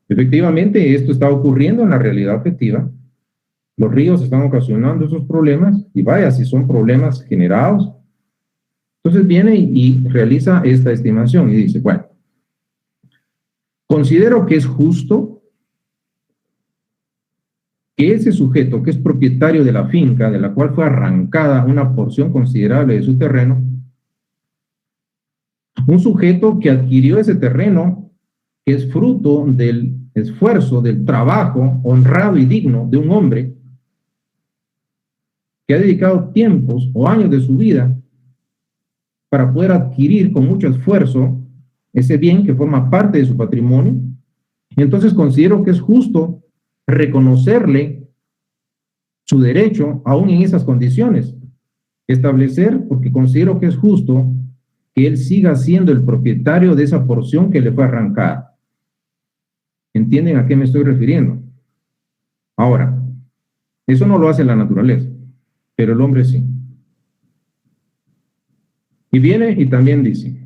efectivamente, esto está ocurriendo en la realidad objetiva, los ríos están ocasionando esos problemas, y vaya, si son problemas generados. Entonces viene y realiza esta estimación y dice, bueno, considero que es justo que ese sujeto que es propietario de la finca, de la cual fue arrancada una porción considerable de su terreno, un sujeto que adquirió ese terreno, que es fruto del esfuerzo, del trabajo honrado y digno de un hombre, que ha dedicado tiempos o años de su vida para poder adquirir con mucho esfuerzo ese bien que forma parte de su patrimonio. Entonces considero que es justo reconocerle su derecho aún en esas condiciones, establecer, porque considero que es justo que él siga siendo el propietario de esa porción que le fue arrancada. ¿Entienden a qué me estoy refiriendo? Ahora, eso no lo hace la naturaleza, pero el hombre sí. Y viene y también dice,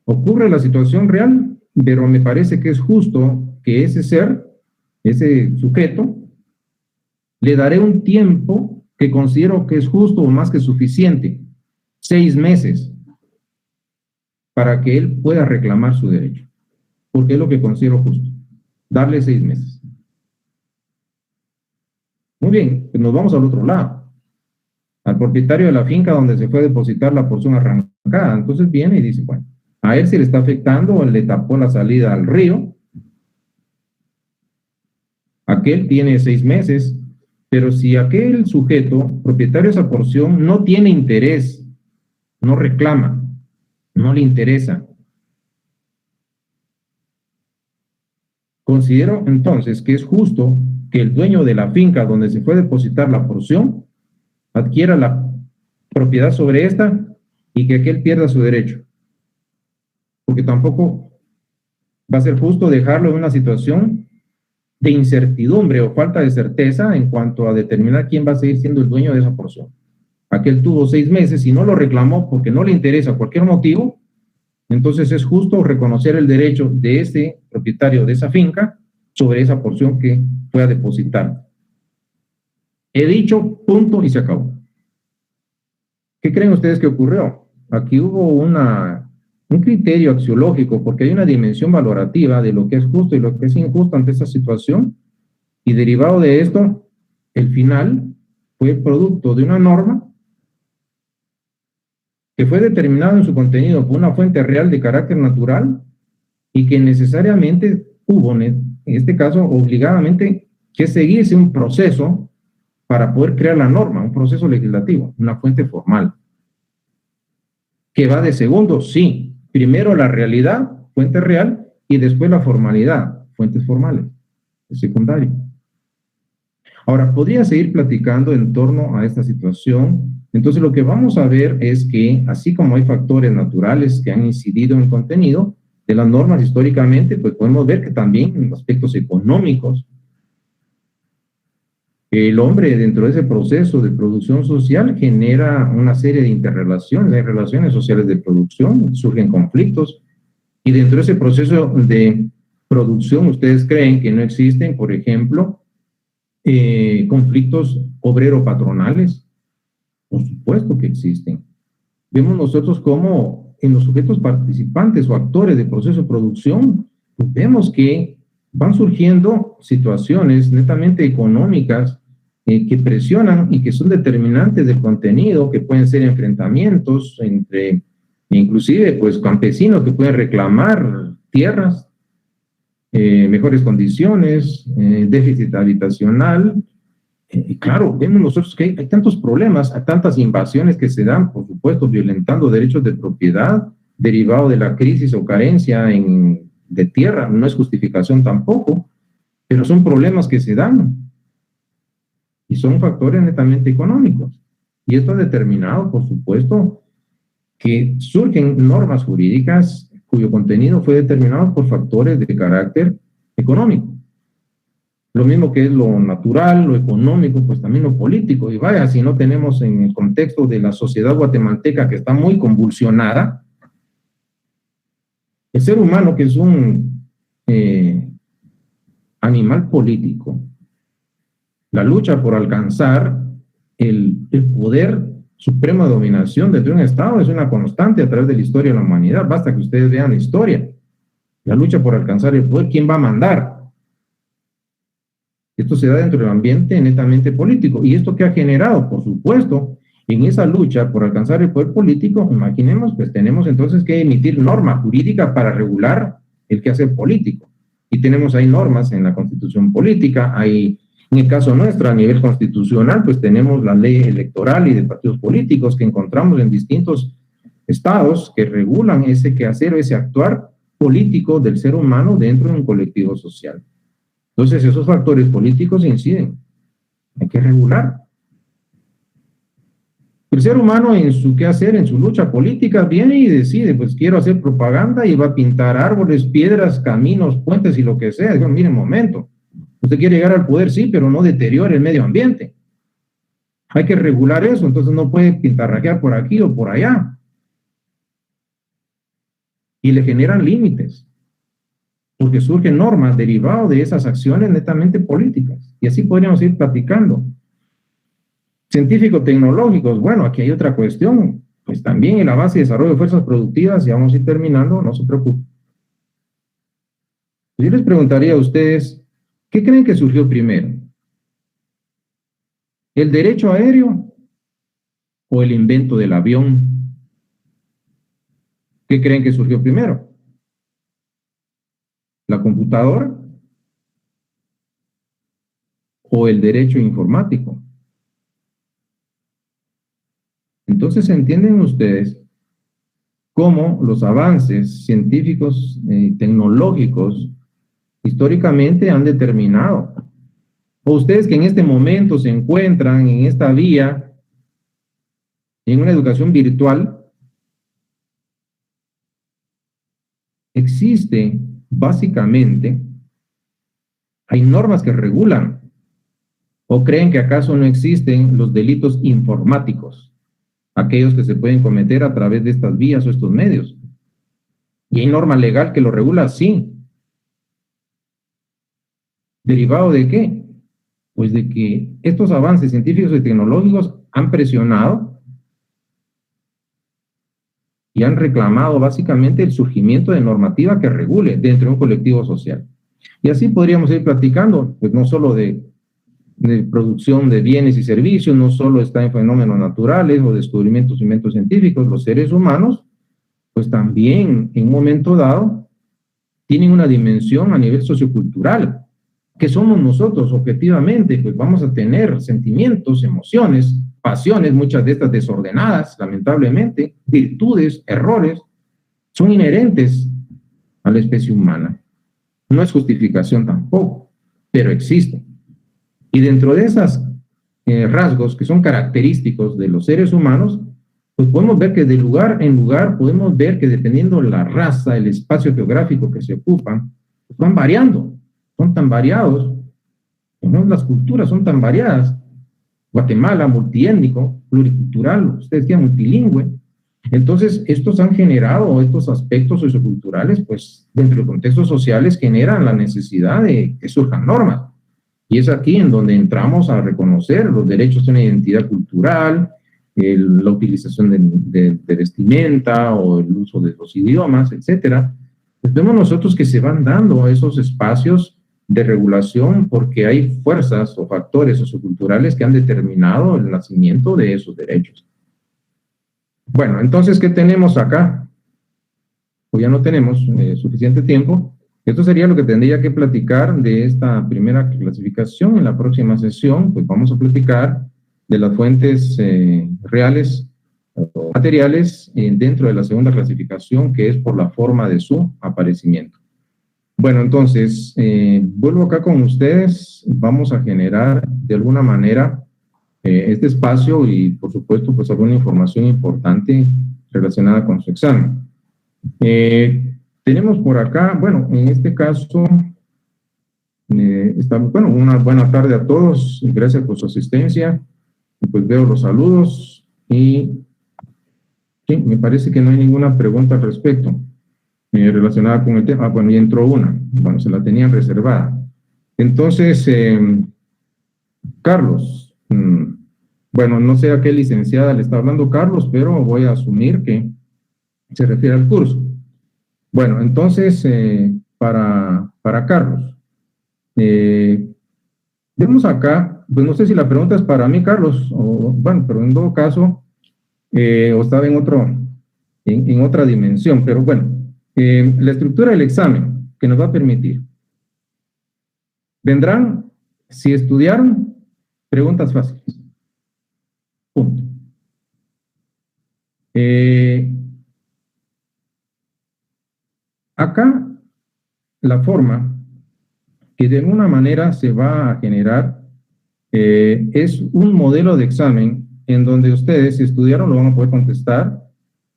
ocurre la situación real, pero me parece que es justo que ese ser, ese sujeto, le daré un tiempo que considero que es justo o más que suficiente, 6 meses, para que él pueda reclamar su derecho, porque es lo que considero justo, darle 6 meses. Muy bien, pues nos vamos al otro lado, al propietario de la finca donde se fue a depositar la porción arrancada. Entonces viene y dice, bueno, a él se le está afectando, le tapó la salida al río, aquel tiene 6 meses, pero si aquel sujeto, propietario de esa porción, no tiene interés, no reclama, no le interesa, considero entonces que es justo que el dueño de la finca donde se fue a depositar la porción adquiera la propiedad sobre esta y que aquel pierda su derecho. Porque tampoco va a ser justo dejarlo en una situación de incertidumbre o falta de certeza en cuanto a determinar quién va a seguir siendo el dueño de esa porción. Aquel tuvo 6 meses y no lo reclamó porque no le interesa cualquier motivo, entonces es justo reconocer el derecho de ese propietario de esa finca sobre esa porción que fue a depositar. He dicho, punto, y se acabó. ¿Qué creen ustedes que ocurrió? Aquí hubo un criterio axiológico, porque hay una dimensión valorativa de lo que es justo y lo que es injusto ante esa situación, y derivado de esto, el final fue producto de una norma que fue determinada en su contenido por una fuente real de carácter natural y que necesariamente hubo, en este caso, obligadamente, que seguirse un proceso para poder crear la norma, un proceso legislativo, una fuente formal. ¿Que va de segundo? Sí. Primero la realidad, fuente real, y después la formalidad, fuentes formales, es secundario. Ahora, podría seguir platicando en torno a esta situación. Entonces, lo que vamos a ver es que, así como hay factores naturales que han incidido en el contenido de las normas históricamente, pues podemos ver que también en aspectos económicos, el hombre dentro de ese proceso de producción social genera una serie de interrelaciones, hay relaciones sociales de producción, surgen conflictos, y dentro de ese proceso de producción, ¿ustedes creen que no existen, por ejemplo, conflictos obrero-patronales? Por supuesto que existen. Vemos nosotros cómo en los sujetos participantes o actores del proceso de producción, vemos que van surgiendo situaciones netamente económicas que presionan y que son determinantes del contenido, que pueden ser enfrentamientos entre, inclusive, pues, campesinos que pueden reclamar tierras, mejores condiciones, déficit habitacional. Claro, vemos nosotros que hay tantos problemas, hay tantas invasiones que se dan, por supuesto, violentando derechos de propiedad, derivado de la crisis o carencia de tierra. No es justificación tampoco, pero son problemas que se dan y son factores netamente económicos. Y esto ha determinado, por supuesto, que surgen normas jurídicas cuyo contenido fue determinado por factores de carácter económico. Lo mismo que es lo natural, lo económico, pues también lo político. Y vaya, si no tenemos en el contexto de la sociedad guatemalteca, que está muy convulsionada, el ser humano, que es un animal político, la lucha por alcanzar el poder supremo de dominación dentro de un Estado es una constante a través de la historia de la humanidad. Basta que ustedes vean la historia. La lucha por alcanzar el poder, ¿quién va a mandar? Esto se da dentro del ambiente netamente político. ¿Y esto qué ha generado? Por supuesto, en esa lucha por alcanzar el poder político, imaginemos, pues tenemos entonces que emitir norma jurídica para regular el quehacer político. Y tenemos ahí normas en la Constitución política, hay, en el caso nuestro, a nivel constitucional, pues tenemos la ley electoral y de partidos políticos que encontramos en distintos estados que regulan ese quehacer o ese actuar político del ser humano dentro de un colectivo social. Entonces, esos factores políticos inciden. Hay que regular. El ser humano en su quehacer, en su lucha política, viene y decide, pues quiero hacer propaganda y va a pintar árboles, piedras, caminos, puentes y lo que sea. Digo, mire, un momento. Usted quiere llegar al poder, sí, pero no deteriore el medio ambiente. Hay que regular eso, entonces no puede pintarrajear por aquí o por allá. Y le generan límites, porque surgen normas derivadas de esas acciones netamente políticas. Y así podríamos ir platicando. Científico-tecnológicos, bueno, aquí hay otra cuestión, pues también el avance y desarrollo de fuerzas productivas, ya vamos a ir terminando, no se preocupen. Yo les preguntaría a ustedes, ¿qué creen que surgió primero? ¿El derecho aéreo o el invento del avión? ¿Qué creen que surgió primero? ¿La computadora o el derecho informático? Entonces, ¿entienden ustedes cómo los avances científicos y tecnológicos históricamente han determinado? O ustedes que en este momento se encuentran en esta vía, en una educación virtual, existe básicamente, hay normas que regulan, o creen que acaso no existen los delitos informáticos, aquellos que se pueden cometer a través de estas vías o estos medios. ¿Y hay norma legal que lo regula? Sí. ¿Derivado de qué? Pues de que estos avances científicos y tecnológicos han presionado y han reclamado básicamente el surgimiento de normativa que regule dentro de un colectivo social. Y así podríamos ir platicando, pues no solo de producción de bienes y servicios, no solo está en fenómenos naturales o descubrimientos y inventos científicos, los seres humanos, pues también en un momento dado tienen una dimensión a nivel sociocultural, que somos nosotros objetivamente, pues vamos a tener sentimientos, emociones, pasiones, muchas de estas desordenadas, lamentablemente, virtudes, errores, son inherentes a la especie humana. No es justificación tampoco, pero existen. Y dentro de esos rasgos que son característicos de los seres humanos, pues podemos ver que de lugar en lugar podemos ver que dependiendo la raza, el espacio geográfico que se ocupan, pues van variando, son tan variados, como las culturas son tan variadas. Guatemala, multiétnico, pluricultural, ustedes quedan multilingüe. Entonces, estos han generado, estos aspectos socioculturales, pues dentro de contextos sociales generan la necesidad de que surjan normas. Y es aquí en donde entramos a reconocer los derechos de una identidad cultural, la utilización de vestimenta o el uso de los idiomas, etcétera. Pues vemos nosotros que se van dando esos espacios de regulación porque hay fuerzas o factores socioculturales que han determinado el nacimiento de esos derechos. Bueno, entonces, ¿qué tenemos acá? Pues ya no tenemos suficiente tiempo. Esto sería lo que tendría que platicar de esta primera clasificación. En la próxima sesión, pues vamos a platicar de las fuentes reales o materiales dentro de la segunda clasificación, que es por la forma de su aparecimiento. Bueno, entonces, vuelvo acá con ustedes. Vamos a generar de alguna manera este espacio y, por supuesto, pues alguna información importante relacionada con su examen. Tenemos por acá, bueno, en este caso, bueno, una buena tarde a todos. Gracias por su asistencia. Pues veo los saludos y sí, me parece que no hay ninguna pregunta al respecto relacionada con el tema. Ah, bueno, ya entró una. Bueno, se la tenían reservada. Entonces, Carlos, bueno, no sé a qué licenciada le está hablando Carlos, pero voy a asumir que se refiere al curso. Bueno, entonces, para Carlos, vemos acá, pues no sé si la pregunta es para mí, Carlos, o bueno, pero en todo caso, o estaba en otra dimensión, pero bueno, la estructura del examen que nos va a permitir. Vendrán, si estudiaron, preguntas fáciles. Punto. Acá, la forma que de alguna manera se va a generar es un modelo de examen en donde ustedes, si estudiaron, lo van a poder contestar.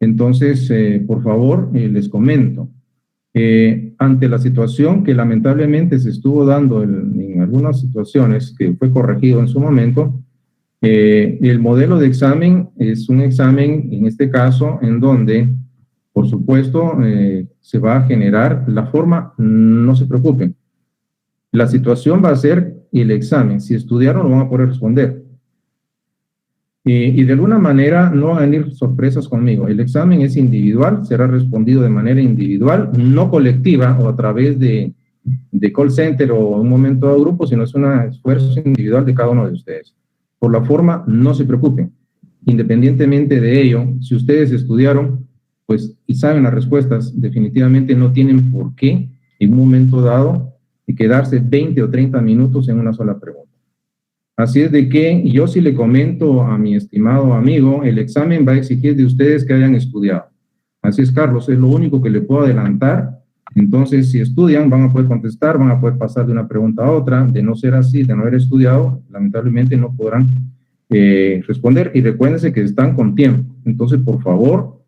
Entonces, por favor, les comento. Ante la situación que lamentablemente se estuvo dando en algunas situaciones, que fue corregido en su momento, el modelo de examen es un examen, en este caso, en donde, por supuesto, se va a generar la forma, no se preocupen. La situación va a ser el examen. Si estudiaron, lo van a poder responder. Y de alguna manera no van a venir sorpresas conmigo. El examen es individual, será respondido de manera individual, no colectiva o a través de call center o un momento de grupo, sino es un esfuerzo individual de cada uno de ustedes. Por la forma, no se preocupen. Independientemente de ello, si ustedes estudiaron, pues, y saben las respuestas, definitivamente no tienen por qué, en un momento dado, quedarse 20 o 30 minutos en una sola pregunta. Así es de que yo sí le comento a mi estimado amigo, el examen va a exigir de ustedes que hayan estudiado. Así es, Carlos, es lo único que le puedo adelantar. Entonces, si estudian, van a poder contestar, van a poder pasar de una pregunta a otra. De no ser así, de no haber estudiado, lamentablemente no podrán responder. Y recuérdense que están con tiempo. Entonces, por favor,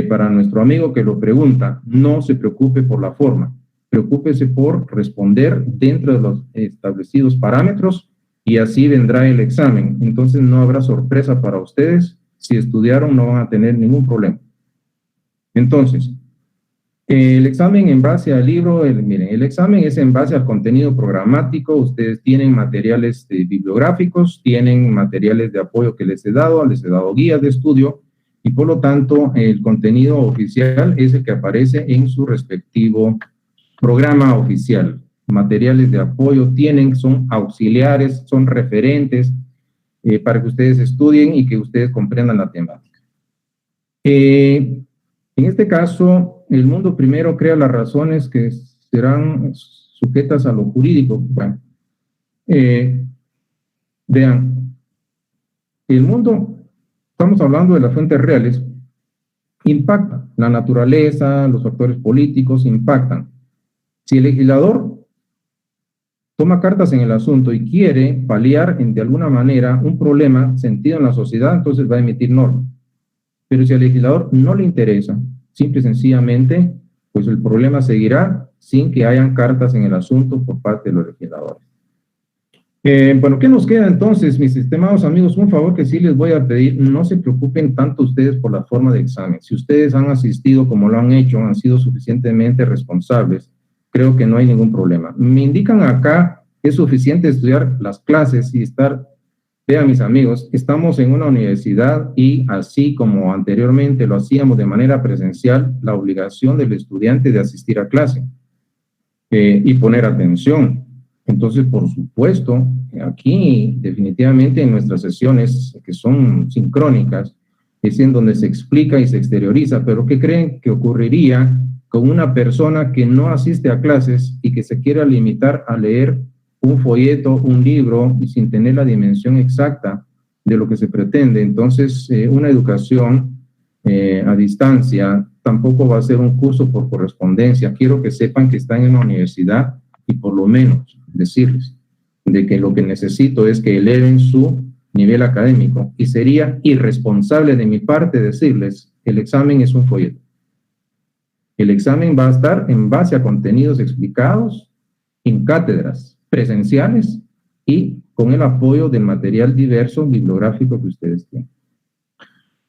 para nuestro amigo que lo pregunta, no se preocupe por la forma. Preocúpese por responder dentro de los establecidos parámetros y así vendrá el examen. Entonces no habrá sorpresa para ustedes. Si estudiaron no van a tener ningún problema. Entonces, el examen en base al libro, miren, el examen es en base al contenido programático. Ustedes tienen materiales bibliográficos, tienen materiales de apoyo que les he dado guías de estudio y por lo tanto el contenido oficial es el que aparece en su respectivo programa oficial. Materiales de apoyo tienen, son auxiliares, son referentes para que ustedes estudien y que ustedes comprendan la temática. En este caso, el mundo primero crea las razones que serán sujetas a lo jurídico. Bueno, vean, el mundo, estamos hablando de las fuentes reales, impacta. La naturaleza, los factores políticos impactan. Si el legislador toma cartas en el asunto y quiere paliar de alguna manera un problema sentido en la sociedad, entonces va a emitir normas. Pero si al legislador no le interesa, simple y sencillamente, pues el problema seguirá sin que hayan cartas en el asunto por parte de los legisladores. Bueno, ¿qué nos queda entonces, mis estimados amigos? Un favor que sí les voy a pedir, no se preocupen tanto ustedes por la forma de examen. Si ustedes han asistido como lo han hecho, han sido suficientemente responsables, creo que no hay ningún problema. Me indican acá que es suficiente estudiar las clases y estar, vean mis amigos, estamos en una universidad y así como anteriormente lo hacíamos de manera presencial, la obligación del estudiante de asistir a clase. y poner atención. Entonces, por supuesto, aquí definitivamente en nuestras sesiones que son sincrónicas, es en donde se explica y se exterioriza, pero ¿qué creen que ocurriría con una persona que no asiste a clases y que se quiera limitar a leer un folleto, un libro, y sin tener la dimensión exacta de lo que se pretende? Entonces, una educación a distancia tampoco va a ser un curso por correspondencia. Quiero que sepan que están en la universidad y por lo menos decirles de que lo que necesito es que eleven su nivel académico, y sería irresponsable de mi parte decirles el examen es un folleto. El examen va a estar en base a contenidos explicados en cátedras presenciales y con el apoyo del material diverso bibliográfico que ustedes tienen.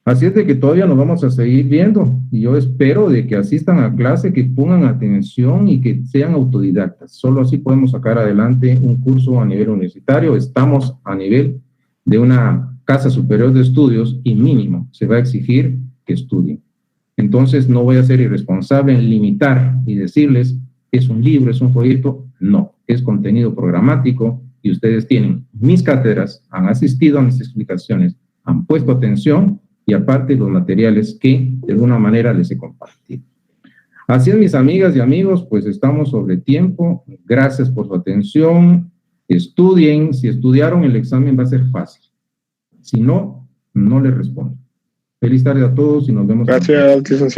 Así es de que todavía nos vamos a seguir viendo, y yo espero de que asistan a clase, que pongan atención y que sean autodidactas. Solo así podemos sacar adelante un curso a nivel universitario. Estamos a nivel de una casa superior de estudios y mínimo se va a exigir que estudien. Entonces no voy a ser irresponsable en limitar y decirles es un libro, es un folleto. No, es contenido programático y ustedes tienen mis cátedras, han asistido a mis explicaciones, han puesto atención y aparte los materiales que de alguna manera les he compartido. Así es, mis amigas y amigos, pues estamos sobre tiempo. Gracias por su atención. Estudien. Si estudiaron, el examen va a ser fácil. Si no, no les respondo. Feliz tarde a todos y nos vemos. Gracias, licenciado.